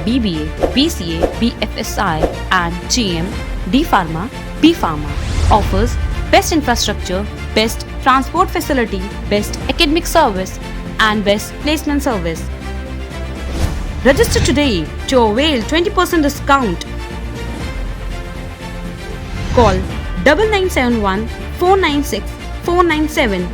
BBA, BCA, BFSI and GM, D Pharma, B Pharma. Offers best infrastructure, best transport facility, best academic service and best placement service. Register today to avail 20% discount. Call 9971 496 497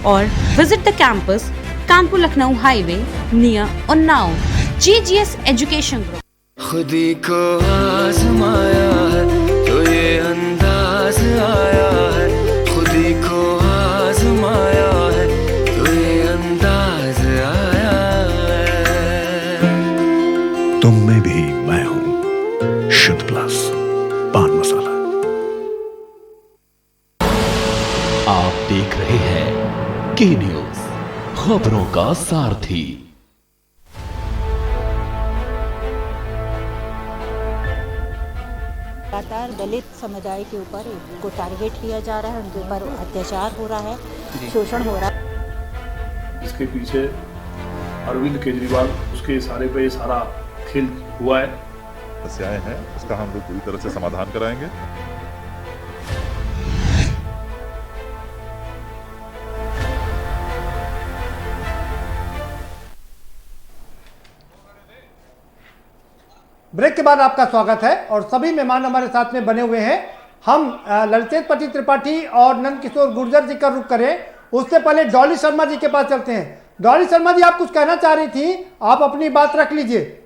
or visit the campus Kanpur Lucknow highway near Unnao. GGS Education Group। खुदी को आजमाया है तो ये अंदाज आया है, खुदी को आजमाया है तो ये अंदाज आया है। तुम में भी मैं हूं, शुद्ध प्लस पान मसाला। आप देख रहे हैं के न्यूज, खबरों का सारथी। लगातार दलित समुदाय के ऊपर को टारगेट किया जा रहा है, उनके ऊपर अत्याचार हो रहा है, शोषण हो रहा है। इसके पीछे अरविंद केजरीवाल, उसके इशारे पे ये सारा खेल हुआ है। समस्याएं हैं, उसका हम लोग पूरी तरह से समाधान कराएंगे। ब्रेक के बाद आपका स्वागत है और सभी मेहमान हमारे साथ में बने हुए हैं। हम ललितेश त्रिपाठी और नंद किशोर गुर्जर जी का रुख करें, उससे पहले डॉली शर्मा जी के पास चलते हैं। डॉली शर्मा जी, आप कुछ कहना चाह रही थी, आप अपनी बात रख लीजिए।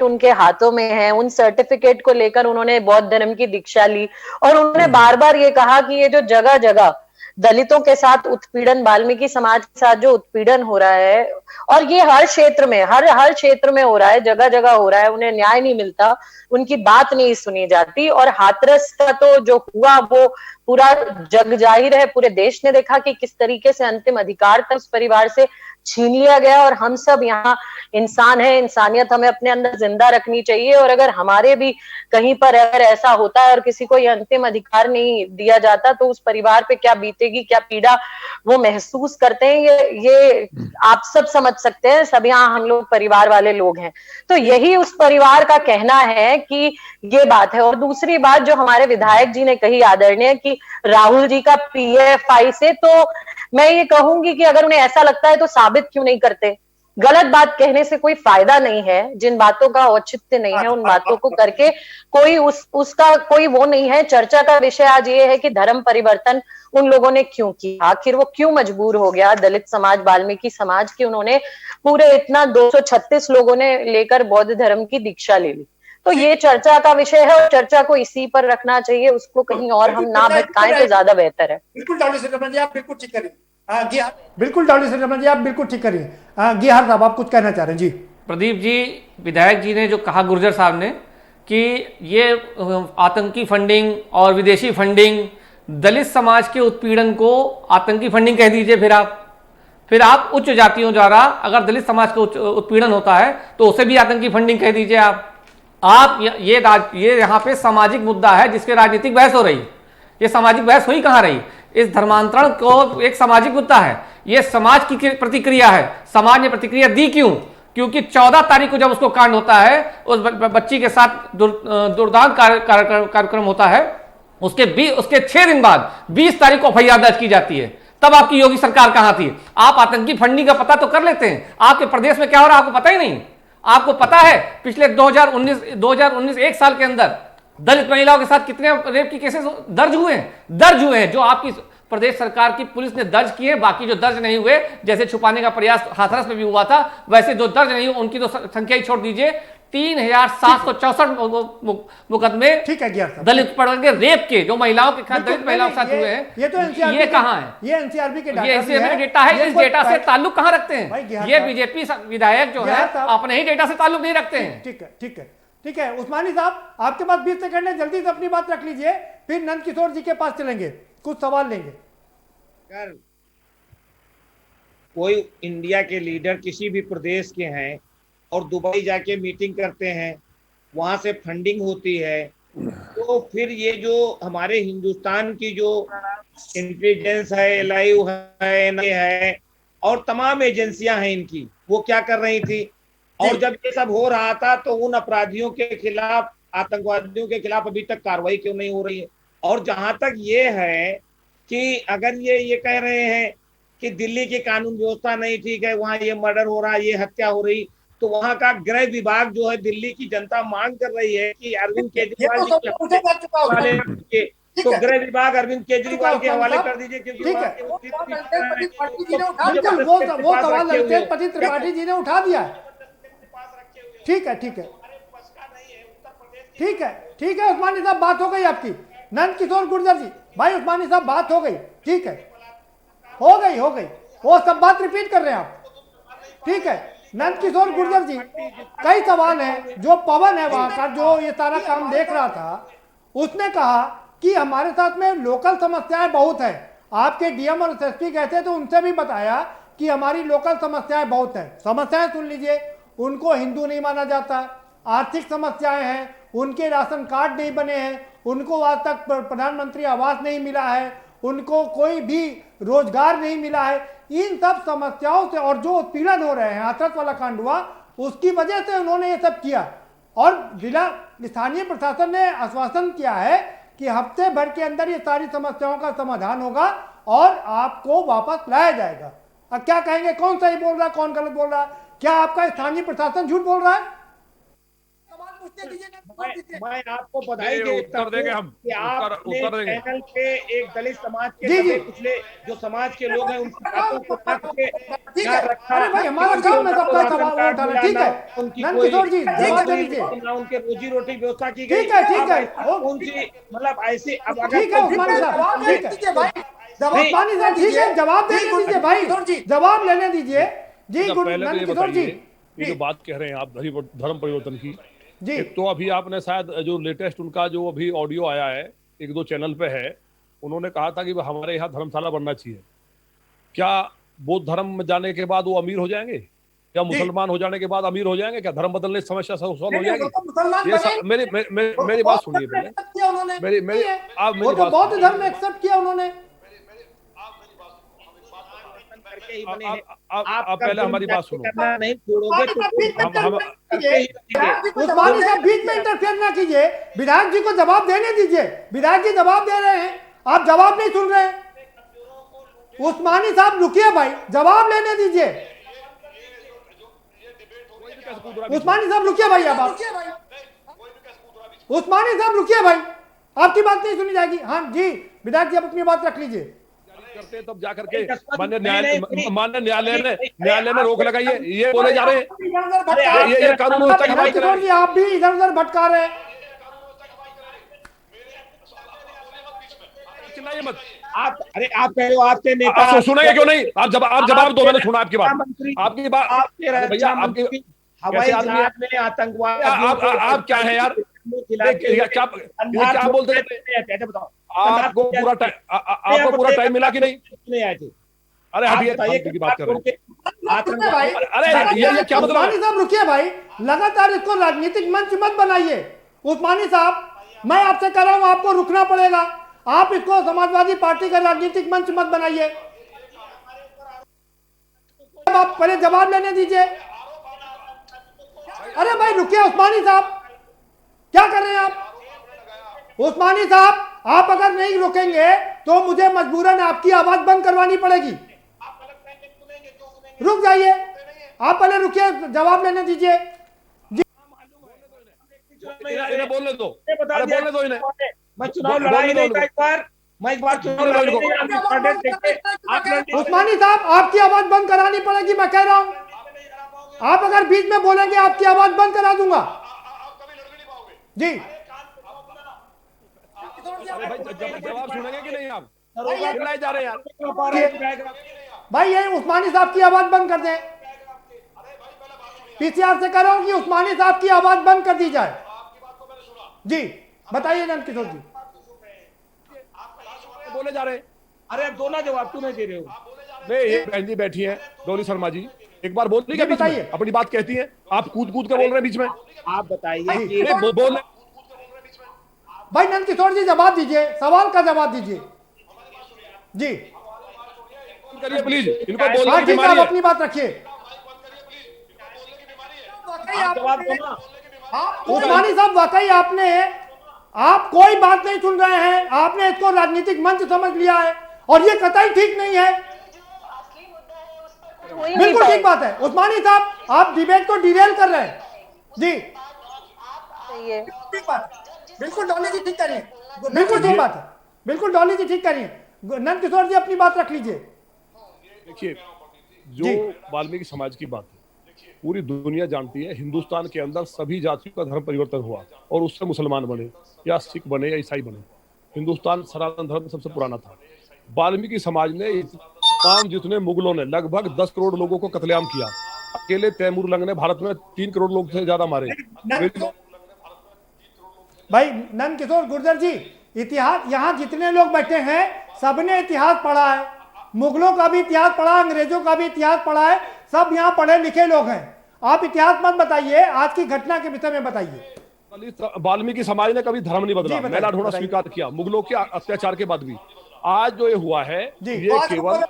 उनके हाथों में है, उन सर्टिफिकेट को लेकर उन्होंने बौद्ध धर्म की दीक्षा ली और उन्होंने बार बार ये कहा कि ये जो जगह जगह दलितों के साथ उत्पीड़न, वाल्मीकि समाज के साथ जो उत्पीड़न हो रहा है, और ये हर क्षेत्र में, हर क्षेत्र में हो रहा है, जगह जगह हो रहा है, उन्हें न्याय नहीं मिलता, उनकी बात नहीं सुनी जाती। और हाथरस का तो जो हुआ वो पूरा जग जाहिर है, पूरे देश ने देखा कि किस तरीके से अंतिम अधिकार तक उस परिवार से छीन लिया गया। और हम सब यहाँ इंसान हैं, इंसानियत हमें अपने अंदर जिंदा रखनी चाहिए। और अगर हमारे भी कहीं पर अगर ऐसा होता है और किसी को ये अंतिम अधिकार नहीं दिया जाता तो उस परिवार पे क्या बीतेगी, क्या पीड़ा वो महसूस करते हैं, ये आप सब समझ सकते हैं। सब यहाँ हम लोग परिवार वाले लोग हैं, तो यही उस परिवार का कहना है कि ये बात है। और दूसरी बात जो हमारे विधायक जी ने कही आदरणीय कि राहुल जी का PFI से, तो मैं ये कहूंगी कि अगर उन्हें ऐसा लगता है तो साबित क्यों नहीं करते। गलत बात कहने से कोई फायदा नहीं है, जिन बातों का औचित्य नहीं है उन बातों को करके कोई उसका कोई वो नहीं है। चर्चा का विषय आज ये है कि धर्म परिवर्तन उन लोगों ने क्यों किया, आखिर वो क्यों मजबूर हो गया दलित समाज, वाल्मीकि समाज की, उन्होंने पूरे इतना 236 लोगों ने लेकर बौद्ध धर्म की दीक्षा ले ली। तो ये चर्चा का विषय है और चर्चा को इसी पर रखना चाहिए, उसको कहीं और हम ना भटकाएं तो ज्यादा बेहतर है। बिल्कुल डॉली शर्मा जी, आप बिल्कुल ठीक करिए। बिल्कुल डॉली शर्मा जी, आप बिल्कुल ठीक करिए। गिहार साहब, आप कुछ कहना चाह रहे हैं? जी प्रदीप जी, विधायक जी ने जो कहा गुर्जर साहब ने कि ये आतंकी फंडिंग और विदेशी फंडिंग, दलित समाज के उत्पीड़न को आतंकी फंडिंग कह दीजिए। फिर आप उच्च जातियों द्वारा अगर दलित समाज का उत्पीड़न होता है तो उसे भी आतंकी फंडिंग कह दीजिए। आप ये यहाँ पे सामाजिक मुद्दा है जिसके राजनीतिक बहस हो रही। ये सामाजिक बहस हुई कहाँ रही? इस धर्मांतरण को एक सामाजिक मुद्दा है, ये समाज की प्रतिक्रिया है। समाज ने प्रतिक्रिया दी क्यों? क्योंकि 14 तारीख को जब उसको कांड होता है, उस बच्ची के साथ दुर्दांत कार्यक्रम होता है, उसके 6 दिन बाद 20 तारीख को FIR दर्ज की जाती है। तब आपकी योगी सरकार कहां थी? आप आतंकी फंडिंग का पता तो कर लेते हैं, आपके प्रदेश में क्या हो रहा है आपको पता ही नहीं। आपको पता है पिछले 2019 एक साल के अंदर दलित महिलाओं के साथ कितने रेप की केसेस दर्ज हुए हैं, जो आपकी प्रदेश सरकार की पुलिस ने दर्ज किए। बाकी जो दर्ज नहीं हुए, जैसे छुपाने का प्रयास हाथरस में भी हुआ था, वैसे जो दर्ज नहीं हुए उनकी तो संख्या ही छोड़ दीजिए। 3764 मुकदमे दलित पढ़ के रेप के, जो महिलाओं के साथ दलित महिलाओं के साथ हुए हैं, ये कहां है? ये एनसीआरबी के डेटा है। इस डेटा से ताल्लुक कहां रखते हैं? ये बीजेपी विधायक जो है अपने ही डेटा से ताल्लुक नहीं रखते हैं। ठीक है उस्मानी साहब, आपके पास 20 सेकंड है, जल्दी से अपनी बात रख लीजिए, फिर नंद किशोर जी के पास चलेंगे, कुछ सवाल लेंगे। कोई इंडिया के लीडर किसी भी प्रदेश के हैं और दुबई जाके मीटिंग करते हैं, वहां से फंडिंग होती है, तो फिर ये जो हमारे हिंदुस्तान की जो इंटेलिजेंस है, LIU है, NIA है और तमाम एजेंसियां हैं इनकी, वो क्या कर रही थी? और जब ये सब हो रहा था तो उन अपराधियों के खिलाफ, आतंकवादियों के खिलाफ अभी तक कार्रवाई क्यों नहीं हो रही है? और जहां तक ये है कि अगर ये कह रहे हैं कि दिल्ली की कानून व्यवस्था नहीं ठीक है, वहां ये मर्डर हो रहा, ये हत्या हो रही, तो वहां का गृह विभाग जो है, दिल्ली की जनता मांग कर रही है कि अरविंद केजरीवाल जी तो गृह विभाग अरविंद केजरीवाल के हवाले कर दीजिए, क्योंकि वो सवाल ललितेश त्रिपाठी जी ने उठा दिया है। ठीक है उस्मानी साहब, बात हो गई आपकी। नंद किशोर गुर्जर जी, भाई उस्मानी साहब, बात हो गई, ठीक है, हो गई, वो सब बात रिपीट कर रहे हैं आप। ठीक है नंद किशोर गुर्जर जी, कई सवाल हैं। जो पवन है वहां का, जो ये सारा काम देख रहा था, उसने कहा कि हमारे साथ में लोकल समस्याएं बहुत है। आपके DM और SSP कहते तो उनसे भी बताया कि हमारी लोकल समस्याएं बहुत है। समस्याएं सुन लीजिए, उनको हिंदू नहीं माना जाता, आर्थिक समस्याएं हैं, उनके राशन कार्ड नहीं बने हैं, उनको आज तक प्रधानमंत्री आवास नहीं मिला है, उनको कोई भी रोजगार नहीं मिला है। इन सब समस्याओं से और जो उत्पीड़न हो रहे हैं, हाथरस वाला कांड हुआ, उसकी वजह से उन्होंने ये सब किया। और जिला स्थानीय प्रशासन ने आश्वासन किया है कि हफ्ते भर के अंदर ये सारी समस्याओं का समाधान होगा और आपको वापस लाया जाएगा। अब क्या कहेंगे, कौन सही बोल रहा है, कौन गलत बोल रहा है? क्या आपका स्थानीय प्रशासन झूठ बोल रहा है? मैं आपको बधाई देता हूं देंगे हम कि आपने उत्तर देंगे। चैनल पे एक दलित समाज के दबे कुचले जो समाज के लोग हैं उनकी बातों को रख के यहाँ रखा। अरे भाई हमारा काम है सबका सवाल उठाना, ठीक है नंदकिशोर जी जवाब दे दीजिए। ना उनके रोजी रोटी व्यवस्था की गई, ठीक है उनकी मतलब ऐसी अब ठीक है उस्मानी साहब, ठीक है उस्मानी साहब ठीक है जवाब देने दीजिए भाई, जवाब लेने दीजिए जी। पहले तो ये नंदकिशोर जी बताइए, ये जो बात कह रहे हैं आप धर्म परिवर्तन की जी, एक तो अभी आपने शायद जो लेटेस्ट उनका जो अभी ऑडियो आया है एक दो चैनल पे है, उन्होंने कहा था कि हमारे यहाँ धर्मशाला बनना चाहिए। क्या बौद्ध धर्म में जाने के बाद वो अमीर हो जाएंगे या मुसलमान हो जाने के बाद अमीर हो जाएंगे? क्या धर्म बदलने से समस्या सॉल्व हो जाएगी? मेरी बात सुनिए पहले, मेरी आप मेरी बात बौद्ध धर्म एक्सेप्ट किया उन्होंने। आप पहले हमारी बात सुनो। नहीं छोड़ोगे उस्मानी साहब बीच में इंटरफेयर ना कीजिए, विधायक जी को जवाब देने दीजिए। विधायक जी जवाब दे रहे हैं, आप जवाब नहीं सुन रहे। उस्मानी साहब रुकिए भाई, जवाब लेने दीजिए। उस्मानी साहब रुकिए भाई, अब आप उस्मानी साहब रुकिए भाई, आपकी बात नहीं सुनी जाएगी। हाँ जी विधायक जी आप अपनी बात रख लीजिए। करते तब जा करके मान्य न्यायालय ने रोक लगाई है, ये बोले जा रहे हैं ये कानून व्यवस्था की बात कर रहे हैं। आप भी इधर उधर भटका रहे हैं। चिल्लाइए मत आप, अरे आप कह रहे हो आपके नेता आप सुनेंगे क्यों नहीं? आप जवाब दो, मैंने सुना आपकी बात, आपकी बात भैया आपकी हवाई जहाज में आतंकवाद आप क्या है यार, क्या बोलते हैं? बताओ आपको पूरा टाइम मिला कि नहीं आए थे? अरे हटिए की बात कर रहे हैं। अरे ये क्या मतलब? उस्मानी साहब रुकिए भाई, लगातार इसको राजनीतिक मंच मत बनाइए। उस्मानी साहब मैं आपसे कह रहा हूं आपको रुकना पड़ेगा, आप इसको समाजवादी पार्टी का राजनीतिक मंच मत बनाइए। आप पहले जवाब लेने दीजिए। अरे भाई रुकिए उस्मानी साहब, क्या कर रहे हैं आप? उस्मानी साहब आप अगर नहीं रुकेंगे तो मुझे मजबूरन आपकी आवाज बंद करवानी पड़ेगी। रुक जाइए, आप पहले रुकिए, जवाब लेने दीजिए। इन्हें बोलने दो, अरे बोलने दो इन्हें। मैं चुनाव लड़ाई नहीं था, एक बार चुनाव लड़ाई नहीं। उस्मानी साहब आपकी आवाज बंद करानी पड़ेगी, मैं कह रहा हूं। आप अगर बीच में बोलेंगे आपकी आवाज बंद करा दूंगा जी। जवाब सुनेंगे कि नहीं? आप चिल्लाए जा रहे हैं यार। भाई ये उस्मानी साहब की आवाज बंद कर दें। पीसीआर से कह रहा हूं कि उस्मानी साहब की आवाज बंद कर दी जाए जी। बताइए नंदकिशोर जी। बोले जा रहे हैं। अरे अब दोनों जवाब क्यों नहीं दे रहे हो? नहीं ये बहन जी बैठी है डोली शर्मा जी, एक बार बोलने के बताइए, अपनी बात कहती है, आप कूद के बोल रहे हैं बीच में। आप बताइए बोल भाई नंदकिशोर जी जवाब दीजिए, सवाल का जवाब दीजिए जी। करिए प्लीज, इनको बोलने की ठीक है, बीमारी आप अपनी बात रखिए। उस्मानी साहब वाकई आपने, आप कोई बात नहीं सुन रहे हैं, आपने इसको राजनीतिक मंच समझ लिया है और ये कतई ठीक नहीं है। बिल्कुल ठीक बात है उस्मानी साहब, आप डिबेट को डिरेल कर रहे हैं जी। ठीक बात है, बिल्कुल डॉली जी ठीक करिए, बिल्कुल ठीक बात है, बिल्कुल डॉली जी ठीक करिए। नंदकिशोर जी अपनी बात रख लीजिए। देखिए जो वाल्मीकि समाज की बात है पूरी दुनिया जानती है, हिंदुस्तान के अंदर सभी जातियों का धर्म परिवर्तन हुआ और उससे मुसलमान बने या सिख बने या ईसाई बने। हिंदुस्तान सनातन धर्म सबसे पुराना था। वाल्मीकि समाज ने तमाम जितने मुगलों ने लगभग 10 करोड़ लोगों को कत्लेआम किया, अकेले तैमूर लंग ने भारत में 3 करोड़ लोग से ज्यादा मारे। भाई नंदकिशोर गुर्जर जी, इतिहास यहाँ जितने लोग बैठे हैं सबने इतिहास पढ़ा है, मुगलों का भी इतिहास पढ़ा, अंग्रेजों का भी इतिहास पढ़ा है, सब यहाँ पढ़े लिखे लोग हैं। आप इतिहास मत बताइए, आज की घटना के विषय में बताइए। वाल्मीकि समाज ने कभी धर्म नहीं बदला, मैला ढोना स्वीकार किया मुगलों के अत्याचार के बाद भी। आज जो ये हुआ है ये केवल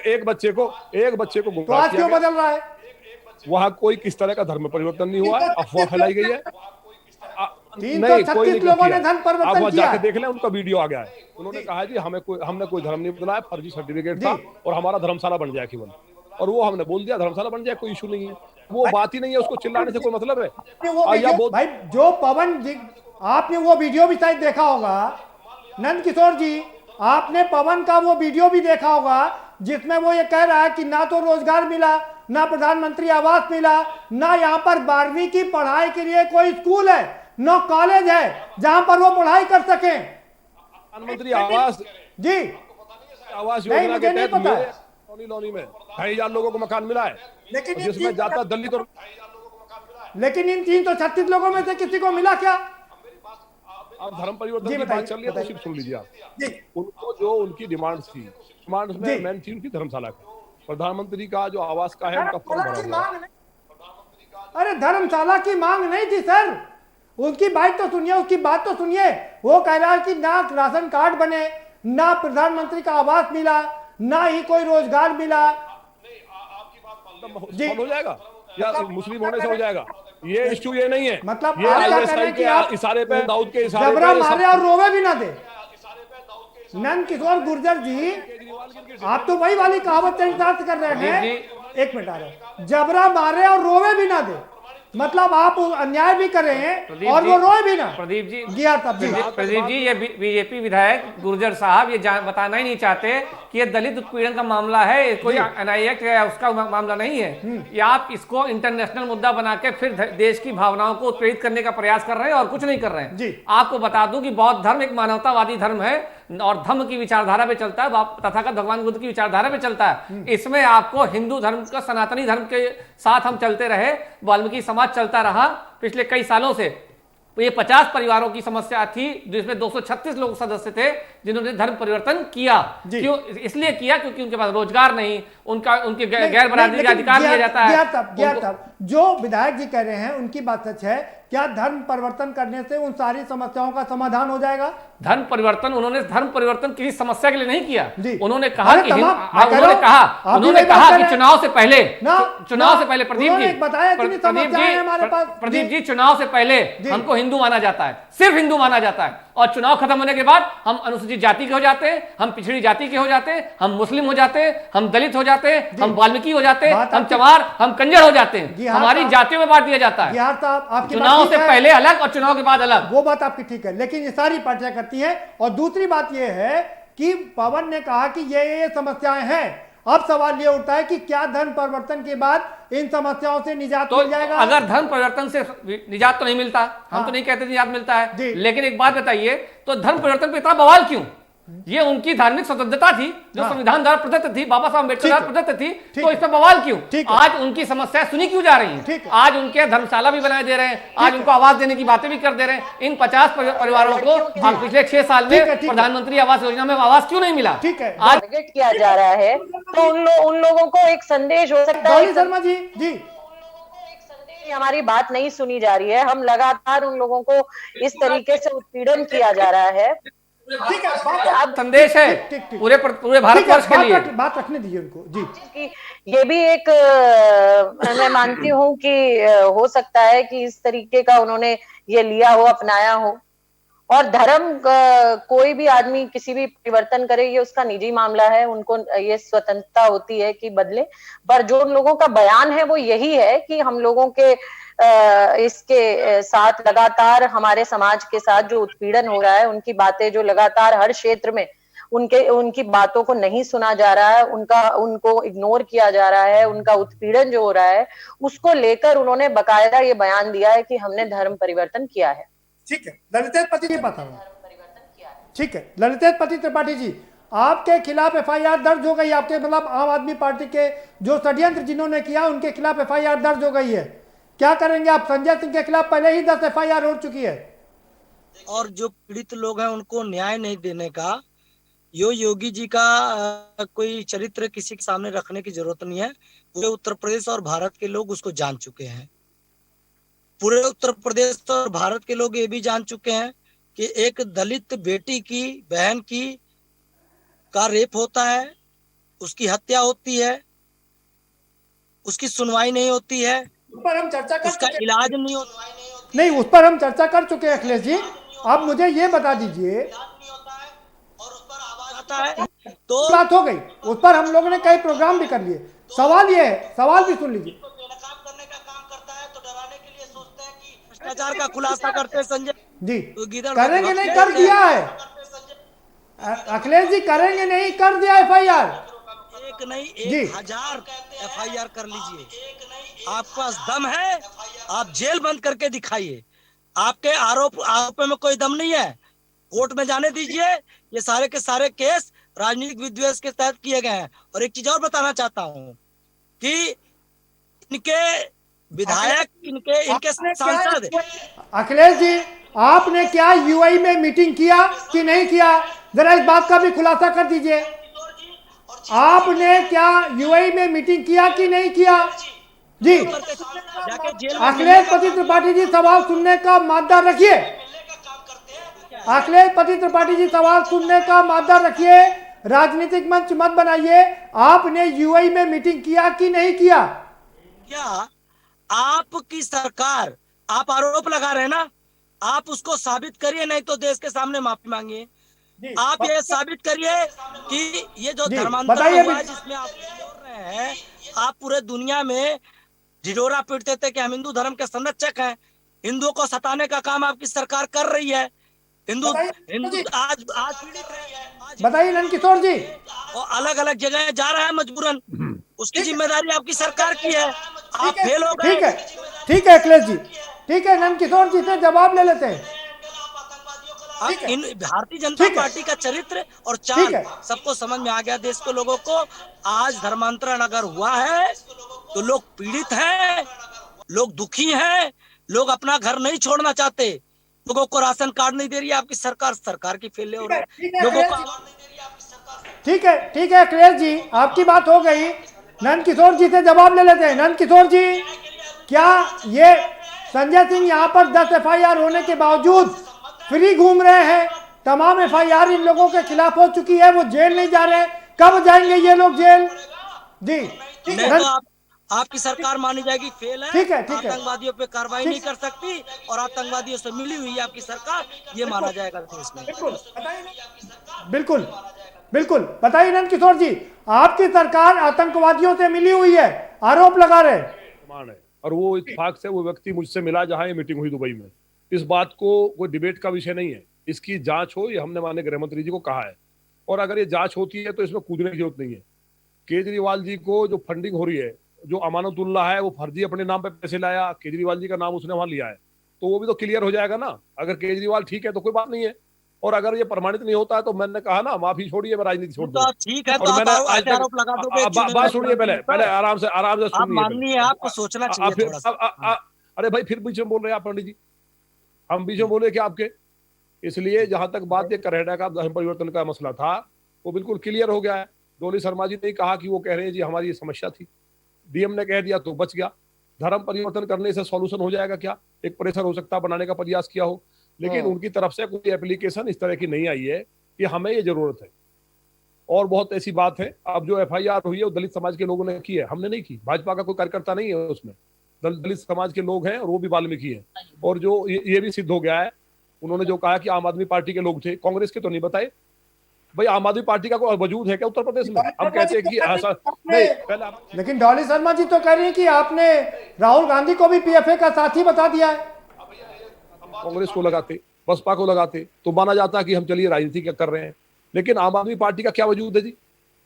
एक बच्चे को तो आज क्यों बदल रहा है? वहाँ कोई किस तरह का धर्म परिवर्तन नहीं हुआ, अफवाह फैलाई गई है। 336 लोगों ने धर्म परिवर्तन किया। जाके देख लें, उनका वीडियो आ गया है। उन्होंने कहा जी हमने कोई धर्म नहीं बदला है, फर्जी सर्टिफिकेट था और हमारा धर्मशाला बन जाए केवल। और वो हमने बोल दिया धर्मशाला बन जाए, कोई इशू नहीं है, वो बात ही नहीं है, उसको चिल्लाने से कोई मतलब है? भाई जो पवन जी, आपने वो वीडियो भी शायद देखा होगा नंद किशोर जी, आपने पवन का वो वीडियो भी देखा होगा जिसमें वो ये कह रहा है कि ना तो रोजगार मिला, ना प्रधानमंत्री आवास मिला, ना यहाँ पर 12वीं की पढ़ाई के लिए कोई स्कूल है, न कॉलेज है जहां पर वो पढ़ाई कर सके। प्रधानमंत्री आवास जी, आवास योजना के तहत लोनी में 2,500 लोगों को मकान मिला है, लेकिन जिसमें जाता दलित और लेकिन इन 336 लोगों में से किसी को मिला क्या? अब धर्म परिवर्तन की बात चल रही है तो सिर्फ सुन लीजिए आप। उनको जो उनकी डिमांड्स थी, डिमांड्स में मेन थी उनकी धर्मशाला की, प्रधानमंत्री का जो आवास का है उनका फॉर्म भरा हुआ। अरे धर्मशाला की मांग नहीं थी सर, उनकी बात तो सुनिए, उसकी बात तो सुनिए। वो कह रहा है कि ना राशन कार्ड बने, ना प्रधानमंत्री का आवास मिला, ना ही कोई रोजगार मिला। जी हो जाएगा या मुस्लिम होने से हो जाएगा, ये इश्यू ये नहीं है। मतलब ये आईएसआई के इशारे पे, दाऊद के इशारे पे जबरा मारे और रोवे भी ना दे। नंद किशोर गुर्जर जी, आप तो वही वाली कहावत चरितार्थ कर रहे हैं। एक मिनट आ रहा है, जबरा मारे और रोवे भी ना दे, मतलब आप अन्याय भी कर रहे हैं और वो रोए भी ना। प्रदीप जी, प्रदीप जी, ये बीजेपी विधायक गुर्जर साहब ये बताना ही नहीं चाहते कि ये दलित उत्पीड़न का मामला है, कोई एनआई एक्ट या उसका मामला नहीं है। ये आप इसको इंटरनेशनल मुद्दा बना के फिर देश की भावनाओं को उत्प्रेरित करने का प्रयास कर रहे हैं और कुछ नहीं कर रहे हैं। आपको बता दूं कि बौद्ध धर्म एक मानवतावादी धर्म है और धम्म की विचारधारा पे चलता है, तथागत भगवान बुद्ध की विचारधारा पे चलता है। इसमें आपको हिंदू धर्म का, सनातनी धर्म के साथ हम चलते रहे, वाल्मीकि समाज चलता रहा पिछले कई सालों से। ये 50 परिवारों की समस्या थी जिसमें 236 लोग सदस्य थे जिन्होंने धर्म परिवर्तन किया। क्यों? इसलिए किया क्योंकि उनके पास रोजगार नहीं, उनके गैर बरादरी का अधिकार दिया जाता है। जो विधायक जी कह रहे हैं उनकी बात सच है। क्या धर्म परिवर्तन करने से उन सारी समस्याओं का समाधान हो जाएगा? धर्म परिवर्तन, उन्होंने धर्म परिवर्तन किसी समस्या के लिए नहीं किया। उन्होंने कहा कि उन्होंने कहा कि चुनाव से पहले प्रदीप जी चुनाव से पहले हमको हिंदू माना जाता है, सिर्फ हिंदू माना जाता है, और चुनाव खत्म होने के बाद हम अनुसूचित जाति के हो जाते हैं, हम पिछड़ी जाति के हो जाते हैं, हम मुस्लिम हो जाते हैं, हम दलित हो जाते हैं, हम वाल्मीकि हो जाते हैं, हम चमार, हम कंजर हो जाते हैं। हमारी जातियों में बांट दिया जाता है। चुनाव से पहले अलग और चुनाव के बाद अलग। वो बात आपकी ठीक है, लेकिन ये सारी पार्टियां करती हैं। और दूसरी बात ये है कि पवन ने कहा कि ये समस्याएं हैं। अब सवाल ये उठता है कि क्या धर्म परिवर्तन के बाद इन समस्याओं से निजात मिल जाएगा? अगर धर्म परिवर्तन से निजात तो नहीं मिलता, हम तो नहीं कहते निजात मिलता है, लेकिन एक बात बताइए, तो धर्म परिवर्तन पे इतना बवाल क्यों? ये उनकी धार्मिक स्वतंत्रता थी जो संविधान द्वारा प्रदत्त थी, बाबा साहब अम्बेडकर द्वारा प्रदत्त थी, तो इस पर बवाल क्यों? आज उनकी समस्या सुनी क्यों जा रही है? आज उनके धर्मशाला भी बनाए दे रहे हैं, आज उनको आवास देने की बातें भी कर दे रहे हैं। इन 50 परिवारों को पिछले 6 साल में प्रधानमंत्री आवास योजना में आवास क्यों नहीं मिला? आज टारगेट किया जा रहा है, तो उन लोगों को एक संदेश हो सकता है। शर्मा जी, हमारी बात नहीं सुनी जा रही है, हम लगातार उन लोगों को इस तरीके से उत्पीड़न किया जा रहा है। अब संदेश है पूरे भारतवर्ष के लिए। बात रखने दीजिए उनको जी। कि ये भी एक मैं मानती हूँ कि हो सकता है कि इस तरीके का उन्होंने ये लिया हो, अपनाया हो। और धर्म कोई भी आदमी किसी भी परिवर्तन करे, ये उसका निजी मामला है, उनको ये स्वतंत्रता होती है कि बदले। पर जो उन लोगों का बयान है वो यही है कि हम लोगों के इसके साथ लगातार हमारे समाज के साथ जो उत्पीड़न हो रहा है, उनकी बातें जो लगातार हर क्षेत्र में उनकी बातों को नहीं सुना जा रहा है, उनको इग्नोर किया जा रहा है, उनका उत्पीड़न जो हो रहा है, उसको लेकर उन्होंने बकायदा ये बयान दिया है कि हमने धर्म परिवर्तन किया है। ठीक है, ललितेश की बात ठीक है, ललितेश त्रिपाठी जी, आपके खिलाफ एफआईआर दर्ज हो गई, आपके मतलब आम आदमी पार्टी के जो षड्यंत्र जिन्होंने किया उनके खिलाफ एफआईआर दर्ज हो गई है। क्या करेंगे आप? संजय सिंह के खिलाफ पहले ही 10 एफआईआर हो चुकी है। और जो पीड़ित लोग हैं उनको न्याय नहीं देने का योगी जी का कोई चरित्र किसी के सामने रखने की जरूरत नहीं है। पूरे उत्तर प्रदेश और भारत के लोग उसको जान चुके हैं। पूरे उत्तर प्रदेश और भारत के लोग ये भी जान चुके हैं कि एक दलित बेटी की, बहन की का रेप होता है, उसकी हत्या होती है, उसकी सुनवाई नहीं होती है, पर हम चर्चा कर उसका इलाज नहीं होता। नहीं, उस पर हम चर्चा कर चुके हैं अखिलेश जी। आप मुझे ये बता दीजिए, तो बात हो गई, उस पर हम लोगों ने कई प्रोग्राम भी कर लिए, सवाल ये है, सवाल भी सुन लीजिए। भ्रष्टाचार का खुलासा करते हैं संजय जी, गिदड़ करेंगे नहीं, कर दिया है अखिलेश जी, करेंगे नहीं, कर दिया FIR। एक नहीं 1000 FIR कर लीजिए, आपके पास दम है, आप जेल बंद करके दिखाइए। आपके आरोप में कोई दम नहीं है, कोर्ट में जाने दीजिए। ये सारे के सारे केस राजनीतिक विद्वेष के तहत किए गए हैं। और एक चीज और बताना चाहता हूँ कि इनके विधायक, इनके सांसद, अखिलेश जी आपने क्या UAE में मीटिंग किया कि नहीं किया, जरा इस बात का भी खुलासा कर दीजिए। आपने क्या UAE में मीटिंग किया कि नहीं किया? जी, अखिलेश पति त्रिपाठी जी सवाल सुनने का मादा रखिए। अखिलेश पति त्रिपाठी जी सवाल सुनने का मादा रखिए, राजनीतिक मंच मत बनाइए। आपने UAE में मीटिंग किया कि नहीं किया? क्या आपकी सरकार, आप आरोप लगा रहे हैं ना, आप उसको साबित करिए, नहीं तो देश के सामने माफी मांगिए। आप ये साबित करिए कि ये जो धर्मांतरण हुआ है जिसमें आप बोल रहे हैं, आप पूरे दुनिया में ढिढोरा पीटते थे कि हम हिंदू धर्म के संरक्षक हैं, हिंदुओं को सताने का काम आपकी सरकार कर रही है। हिंदू आज पीड़ित है। बताइए नंदकिशोर जी, और अलग अलग जगह जा रहा है मजबूरन, उसकी जिम्मेदारी आपकी सरकार की है। आप फेल हो गए। ठीक है अखिलेश जी, ठीक है, नंदकिशोर जी से जवाब ले लेते हैं। इन भारतीय जनता पार्टी का चरित्र और चाल सबको समझ में आ गया, देश के लोगों को। आज धर्मांतरण अगर हुआ है तो लोग पीड़ित हैं, लोग दुखी हैं, लोग अपना घर नहीं छोड़ना चाहते, लोगों को राशन कार्ड नहीं दे रही है आपकी सरकार, सरकार की फेल हो रही है, लोगों को आवाज नहीं दे रही है आपकी सरकार। ठीक है अखिलेश जी, आपकी बात हो गई। नंदकिशोर जी से जवाब ले लेते हैं। नंदकिशोर जी, क्या ये संजय सिंह यहाँ पर 10 FIR होने के बावजूद फ्री घूम रहे हैं? तमाम FIR इन लोगों के खिलाफ हो चुकी है, वो जेल नहीं जा रहे, कब जाएंगे ये लोग जेल? जी, तो आपकी सरकार मानी जाएगी फेल है। ठीक है। आतंकवादियों पे कार्रवाई नहीं कर सकती और आतंकवादियों से मिली हुई है आपकी सरकार, ये माना जाएगा देश में। बिल्कुल बताइए नंदकिशोर जी, आपकी सरकार आतंकवादियों से मिली हुई है, आरोप लगा रहे हैं। और वो इत्तेफाक से वो व्यक्ति मुझसे मिला जहां ये मीटिंग हुई दुबई में। इस बात को कोई डिबेट का विषय नहीं है, इसकी जांच हो, ये हमने माननीय गृह मंत्री जी को कहा है। और अगर ये जांच होती है तो इसमें कूदने की जरूरत नहीं है। केजरीवाल जी को जो फंडिंग हो रही है, जो अमानतुल्लाह है वो फर्जी अपने नाम पे पैसे लाया, केजरीवाल जी का नाम उसने वहां लिया है, तो वो भी तो क्लियर हो जाएगा ना। अगर केजरीवाल ठीक है तो कोई बात नहीं है, और अगर ये प्रमाणित नहीं होता है तो मैंने कहा ना, माफी छोड़िए, मैं राजनीति छोड़ दूं। ठीक है, और मैंने आज तक बात सुनिए, पहले आराम से सुनिए, आपको सोचना चाहिए थोड़ा सा। अरे भाई फिर बीच में बोल रहे हैं आप पंडित जी, हम बीच में बोले क्या आपके? इसलिए जहां तक बात ये करेडा का धर्म परिवर्तन का मसला था वो बिल्कुल क्लियर हो गया है। डोली शर्मा जी ने कहा कि वो कह रहे हैं जी हमारी समस्या थी, डीएम ने कह दिया तो बच गया। धर्म परिवर्तन करने से सॉल्यूशन हो जाएगा क्या? एक प्रेशर हो सकता है, बनाने का प्रयास किया हो, लेकिन उनकी तरफ से कोई एप्लीकेशन इस तरह की नहीं आई है कि हमें ये जरूरत है। और बहुत ऐसी बात है, अब जो FIR हुई है वो दलित समाज के लोगों ने की है, हमने नहीं की। भाजपा का कोई कार्यकर्ता नहीं है उसमें, दलित समाज के लोग हैं और वो भी वाल्मीकि हैं। और जो ये भी सिद्ध हो गया है, उन्होंने जो कहा कि आम आदमी पार्टी के लोग थे, कांग्रेस के तो नहीं बताए। भाई आम आदमी पार्टी का कोई वजूद है क्या उत्तर प्रदेश में? अब कहते हैं कि नहीं, पहले लेकिन डॉली शर्मा जी तो कह रही है कि आपने राहुल गांधी को भी PFA का साथी बता दिया है। कांग्रेस को लगाते, बसपा को लगाते तो माना जाता कि हम चलिए राजनीति क्या कर रहे हैं, लेकिन आम आदमी पार्टी का क्या वजूद है जी?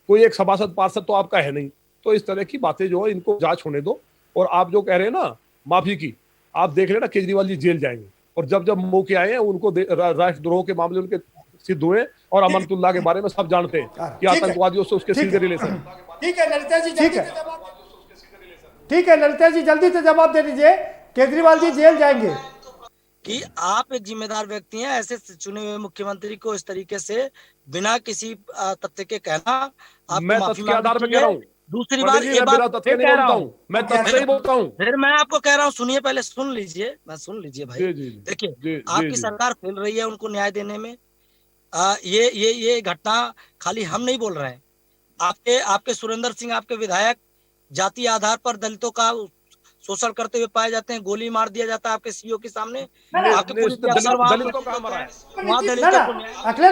कोई एक सभासद पार्षद तो आपका है नहीं। तो इस तरह की बातें जो है इनको जांच होने दो। और आप जो कह रहे हैं ना माफी की, आप देख लेना केजरीवाल जी जेल जाएंगे, और जब जब मौके आए हैं उनको राष्ट्रद्रोह के मामले उनके सिद्ध हुए, और अमनतुल्लाह के बारे में सब जानते हैं कि आतंकवादियों से उसके सीधे रिलेशन। ठीक है ललिता जी, ठीक है ललिता जी, जल्दी से जवाब दे दीजिए, केजरीवाल जी जेल जाएंगे? कि आप एक जिम्मेदार व्यक्ति हैं, ऐसे चुने हुए मुख्यमंत्री को इस तरीके से बिना किसी तथ्य के कहना, आप मैं तथ्य के आधार पर कह रहा हूँ। दूसरी बार मैं तथ्य ही बोलता हूँ। फिर मैं आपको कह रहा हूँ, सुनिए, पहले सुन लीजिए, सुन लीजिए भाई। देखिए आपकी सरकार फेल रही है उनको न्याय देने में। ये घटना खाली हम नहीं बोल रहे हैं, आपके सुरेंद्र सिंह, आपके विधायक जातीय आधार पर दलितों का शोषण करते हुए पाए जाते हैं, गोली मार दिया जाता है आपके सीओ के सामने। अखिलेश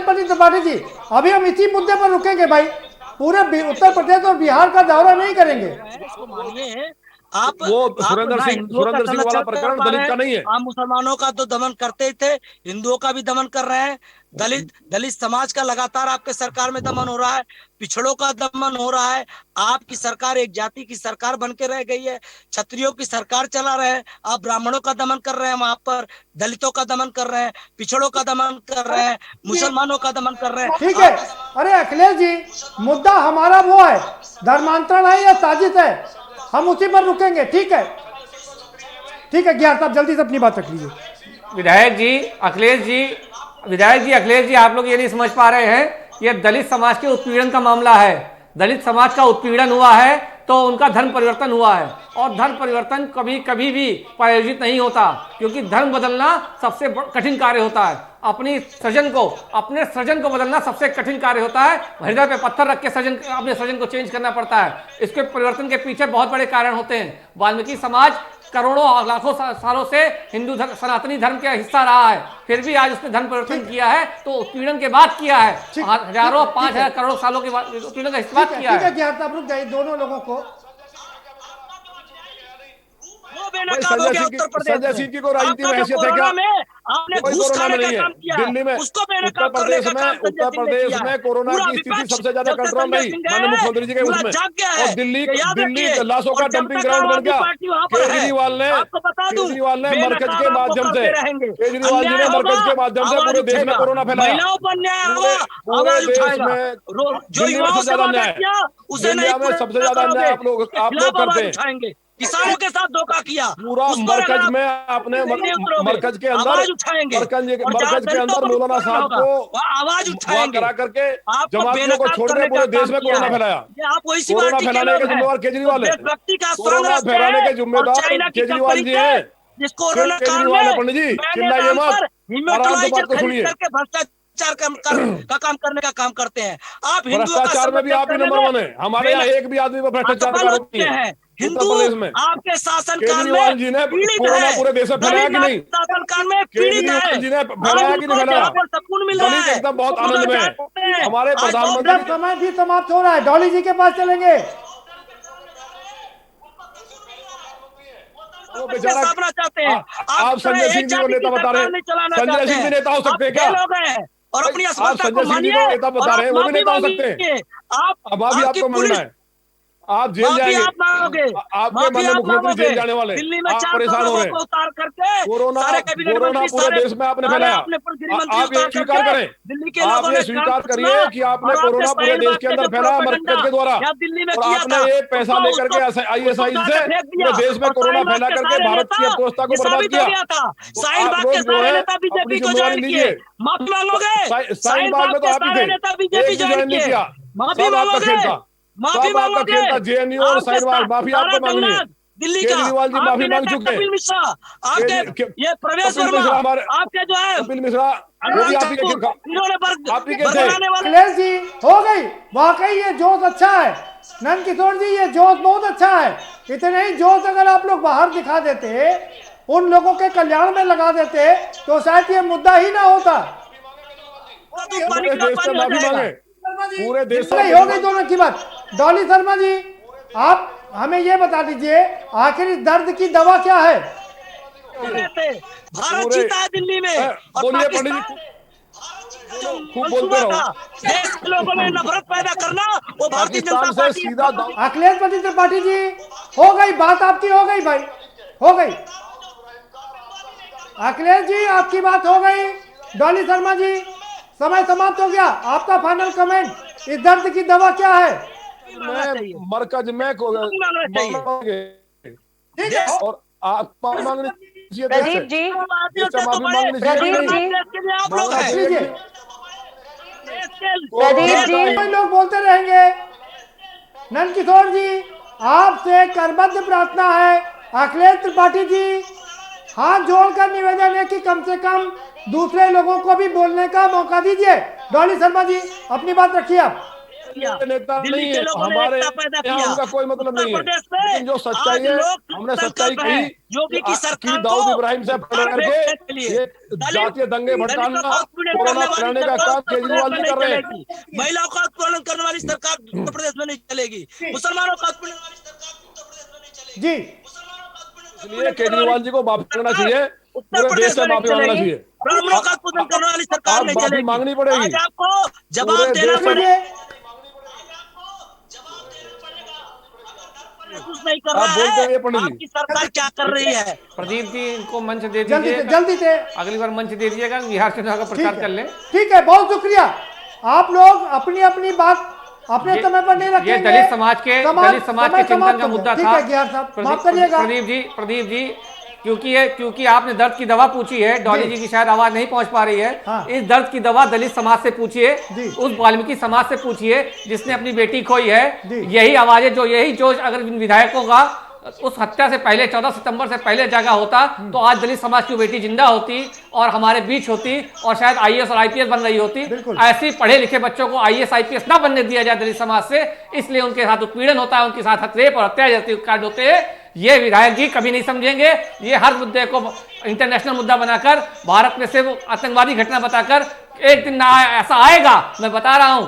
पति त्रिपाठी जी, अभी हम इसी मुद्दे पर रुकेंगे भाई, पूरे उत्तर प्रदेश और बिहार का दौरा नहीं करेंगे। इसको मानिए आप, वो सुरेंद्र सिंह वाला प्रकरण दलित का नहीं है। आप मुसलमानों का तो दमन करते ही थे, हिंदुओं का भी दमन कर रहे हैं, दलित समाज का लगातार आपके सरकार में दमन हो रहा है, पिछड़ों का दमन हो रहा है। आपकी सरकार एक जाति की सरकार बन के रह गई है, क्षत्रियों की सरकार चला रहे हैं, आप ब्राह्मणों का दमन कर रहे हैं, वहां पर दलितों का दमन कर रहे हैं, पिछड़ों का दमन कर रहे हैं, मुसलमानों का दमन कर रहे हैं। ठीक है, अरे अखिलेश जी, मुद्दा हमारा वो है, धर्मांतरण है या साजिश है, हम उसी पर रुकेंगे। ठीक है, ठीक है, ज्ञान साहब जल्दी से अपनी बात रख लीजिए। विधायक जी अखिलेश जी, आप लोग ये नहीं समझ पा रहे हैं, ये दलित समाज के उत्पीड़न का मामला है। दलित समाज का उत्पीड़न हुआ है तो उनका धर्म परिवर्तन हुआ है, और धर्म परिवर्तन कभी भी प्रायोजित नहीं होता, क्योंकि धर्म बदलना सबसे कठिन कार्य होता है। अपने सृजन को बदलना सबसे कठिन कार्य होता है। हृदय पे पत्थर रख के अपने सृजन को चेंज करना पड़ता है। इसके परिवर्तन के पीछे बहुत बड़े कारण होते हैं। वाल्मीकि समाज करोड़ों लाखों सालों से हिंदू सनातनी धर्म का हिस्सा रहा है, फिर भी आज उसने धर्म परिवर्तन किया है तो उत्पीड़न के बाद किया है। हजारों 5,000 करोड़ सालों के बाद उत्पीड़न का हिस्सा किया है। रुक जाइए, दोनों लोगों को संजय सिंह की कोई राजनीति में हैसियत है क्या? आपने कोई घूस कोरोना खाने में का नहीं काम किया है। है, दिल्ली में, उसको उत्तर प्रदेश में कोरोना की स्थिति सबसे ज्यादा कंट्रोल नहीं माननीय मुख्यमंत्री जी के उसमें, और दिल्ली लाशों का डंपिंग ग्राउंड बन गया। केजरीवाल ने मरकज के माध्यम से पूरे देश में कोरोना फैलाया। पूरे देश में सबसे ज्यादा अन्याय, दुनिया में सबसे ज्यादा अन्याय आप लोग करते हैं। किसानों के साथ धोखा किया पूरा मरकज में, आपने मरकज के अंदर मौलाना साहब को आवाज उठाएंगे, करा करके जमातियों को छोड़ के पूरे देश में कोरोना फैलाया। कोरोना फैलाने के जिम्मेवार केजरीवाल है, कोरोना फैलाने के जिम्मेदार केजरीवाल जी है। केजरीवाल है पंडित जी, चिल्लाइए मत, आराम से बात को सुनिए। का काम करने का काम करते हैं आप। भ्रष्टाचार में भी आप ही नंबर 1 है। हमारे यहाँ एक भी आदमी पर भ्रष्टाचार का आरोप नहीं है। हिंदू आपके शासनकाल में जी ने कोरोना पूरे देश में फैलाया कि नहीं? शासनकाल में पीड़ित है, जी ने फैलाया कि नहीं फैलाया? सकून मिल रहा है, एकदम बहुत आनंद में है। हमारे प्रधानमंत्री समय भी समाप्त हो रहा है, डॉली जी के पास चलेंगे। वो बेचारा चाहते हैं आप संजय सिंह जी को नेता बता रहे हैं। संजय सिंह भी नेता हो सकते हैं क्या? और अपनी आप संजय सिंह जी को नेता बता रहे हैं, वो भी नेता हो सकते हैं। अब अभी आपको मांगना है, आप जेल जाएंगे, आपके माननीय मुख्यमंत्री जेल जाने वाले, आप परेशान हो रहे हैं। कोरोना पूरे देश में आपने फैलाया, आप ये स्वीकार करें, आप ये स्वीकार करिए कि आपने कोरोना पूरे देश के अंदर फैलाया मरकज के द्वारा, और आपने ये पैसा लेकर के ISI से पूरे देश में कोरोना फैला करके भारत की अर्थव्यवस्था को बर्बाद किया। आप लोग जो है अपनी जिम्मेदारी लीजिए। शाहीन बाग में तो आप ही थे, एक भी ज्वाइन नहीं किया, सब आपका खेल था, माफी मांगोगे। JNU और शाहीन बाग माफी आपको मांगनी है। दिल्ली केजरीवाल जी माफी मांग चुके हैं। कपिल मिश्रा आपके ये प्रवेश वर्मा आपके जो है कपिल मिश्रा वो भी आप ही के थे। अखिलेश जी हो गई, वाकई ये जोश अच्छा है। नंद किशोर जी ये जोश बहुत अच्छा है। इतने ही जोश अगर आप लोग बाहर दिखा देते, उन लोगों के कल्याण में लगा देते, तो शायद ये मुद्दा ही ना होता। पूरे देश से माफी मांगे, पूरे देश से हो गई दोनों की बात। डॉली शर्मा जी आप हमें ये बता दीजिए, आखिर इस दर्द की दवा क्या है? भारत जीता है दिल्ली में, बोलिए पंडित जी, खूब बोलते रहो। देश के लोगों में नफरत पैदा करना वो भारतीय जनता पार्टी सीधा। अखिलेश त्रिपाठी जी हो गई बात, आपकी हो गई भाई, हो गई। अखिलेश जी आपकी बात हो गई। डॉली शर्मा जी समय समाप्त हो गया, आपका फाइनल कमेंट, इस दर्द की दवा क्या है? मरकज में और आप मांगनी प्रदीप जी, लोग बोलते रहेंगे। नंद किशोर जी आपसे करबद्ध प्रार्थना है, अखिलेश त्रिपाठी जी हाथ जोड़कर निवेदन है कि कम से कम दूसरे लोगों को भी बोलने का मौका दीजिए। डॉली शर्मा जी अपनी बात रखिए आप। किया, नेता दिल्ली नहीं के है, लोगों ने हमारे एकता पैदा यहाँ किया। उनका कोई मतलब उत्तर नहीं है। प्रदेश में लेकिन जो सच्चाई आज है, लोग हमने सच्चाई संकल्प है की योगी की सरकार को दाऊद इब्राहिम से पकड़ फेंकने करके के लिए ये जातीय दंगे भड़काना, कोरोना फैलाने का काम केजरीवाल जी कर रहे हैं। महिलाओं का उत्पीड़न करने वाली सरकार उत्तर प्रदेश में नहीं चलेगी, मुसलमानों का उत्पीड़न वाली सरकार उत्तर प्रदेश में नहीं चलेगी जी। इसलिए केजरीवाल जी को माफी मांगना चाहिए, पूरे देश से माफी मांगना चाहिए। ब्राह्मणों का उत्पीड़न करने वाली सरकार नहीं चलेगी, मांगनी पड़ेगी, आज आपको जवाब देना पड़ेगा। महसूस नहीं कर रहा है आपकी सरकार क्या कर रही है। प्रदीप जी इनको मंच दे जल्दी दीजिए, से जल्दी से अगली बार मंच दे दीजिएगा, बिहार चुनाव का प्रचार कर लें। ठीक है, बहुत शुक्रिया। आप लोग अपनी अपनी बात अपने समय पर नहीं रखेंगे। ये दलित समाज के चिंतन का मुद्दा था। प्रदीप जी क्योंकि आपने दर्द की दवा पूछी है, डॉली जी की शायद आवाज नहीं पहुंच पा रही है। हाँ। इस दर्द की दवा दलित समाज से पूछिए, उस वाल्मीकि समाज से पूछिए जिसने अपनी बेटी खोई है। यही आवाजें यही जोश अगर इन विधायकों का उस हत्या से पहले 14 सितंबर से पहले जगह होता तो आज दलित समाज की बेटी जिंदा होती और हमारे बीच होती और शायद आईएएस और आईपीएस बन रही होती। ऐसे पढ़े लिखे बच्चों को आईएएस आईपीएस ना बनने दिया जाए दलित समाज से, इसलिए उनके साथ उत्पीड़न होता है, उनके साथ रेप और हत्या जैसे कांड होते हैं। ये विधायक जी कभी नहीं समझेंगे। ये हर मुद्दे को इंटरनेशनल मुद्दा बनाकर, भारत में सिर्फ आतंकवादी घटना बताकर एक दिन ना ऐसा आएगा, मैं बता रहा हूं।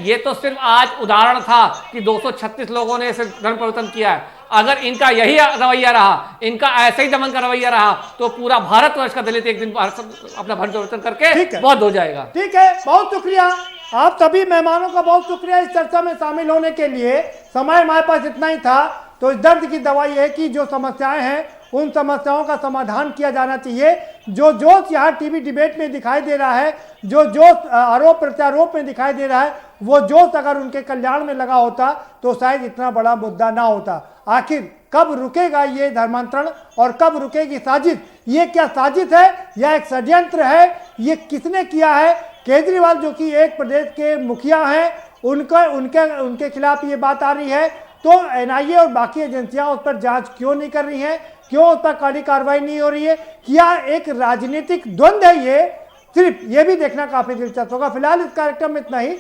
ये तो सिर्फ आज उदाहरण था कि 236 लोगों ने इसे धर्म परिवर्तन किया है। अगर इनका यही रवैया रहा, इनका ऐसे ही दमन का रवैया रहा, तो पूरा भारतवर्ष का दलित एक दिन अपना धर्म परिवर्तन करके बहुत हो जाएगा। ठीक है, बहुत शुक्रिया आप सभी मेहमानों का, बहुत शुक्रिया इस चर्चा में शामिल होने के लिए। समय हमारे पास इतना ही था। तो इस दर्द की दवाई है कि जो समस्याएं हैं उन समस्याओं का समाधान किया जाना चाहिए। जो जोश यहाँ टीवी डिबेट में दिखाई दे रहा है, जो जोश आरोप प्रत्यारोप में दिखाई दे रहा है, वो जोश अगर उनके कल्याण में लगा होता तो शायद इतना बड़ा मुद्दा ना होता। आखिर कब रुकेगा ये धर्मांतरण और कब रुकेगी साजिश? ये क्या साजिश है या एक षड्यंत्र है? ये किसने किया है? केजरीवाल जो कि एक प्रदेश के मुखिया हैं, उनके खिलाफ ये बात आ रही है, तो एनआईए और बाकी एजेंसियां उस पर जांच क्यों नहीं कर रही हैं? क्यों उस पर कड़ी कार्रवाई नहीं हो रही है? क्या एक राजनीतिक द्वंद्व है ये? सिर्फ ये भी देखना काफी दिलचस्प होगा। फिलहाल इस कार्यक्रम में इतना ही।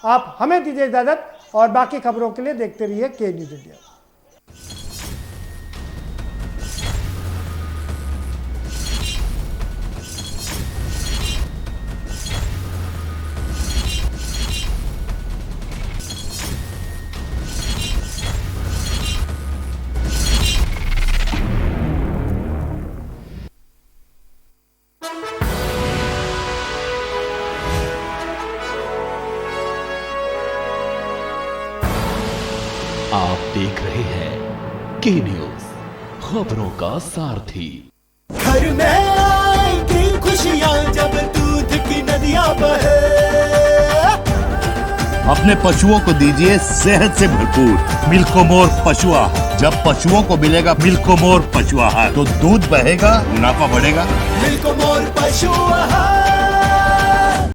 आप हमें दीजिए इजाजत और बाकी खबरों के लिए देखते रहिए के न्यूज इंडिया। आप देख रहे हैं के न्यूज, खबरों का सारथी। घर में आएगी खुशियां जब दूध की नदियां बहे। अपने पशुओं को दीजिए सेहत से भरपूर मिल्कोमोर पशु आहार। जब पशुओं को मिलेगा मिल्कोमोर पशु आहार तो दूध बहेगा, मुनाफा बढ़ेगा। मिल्कोमोर पशु आहार।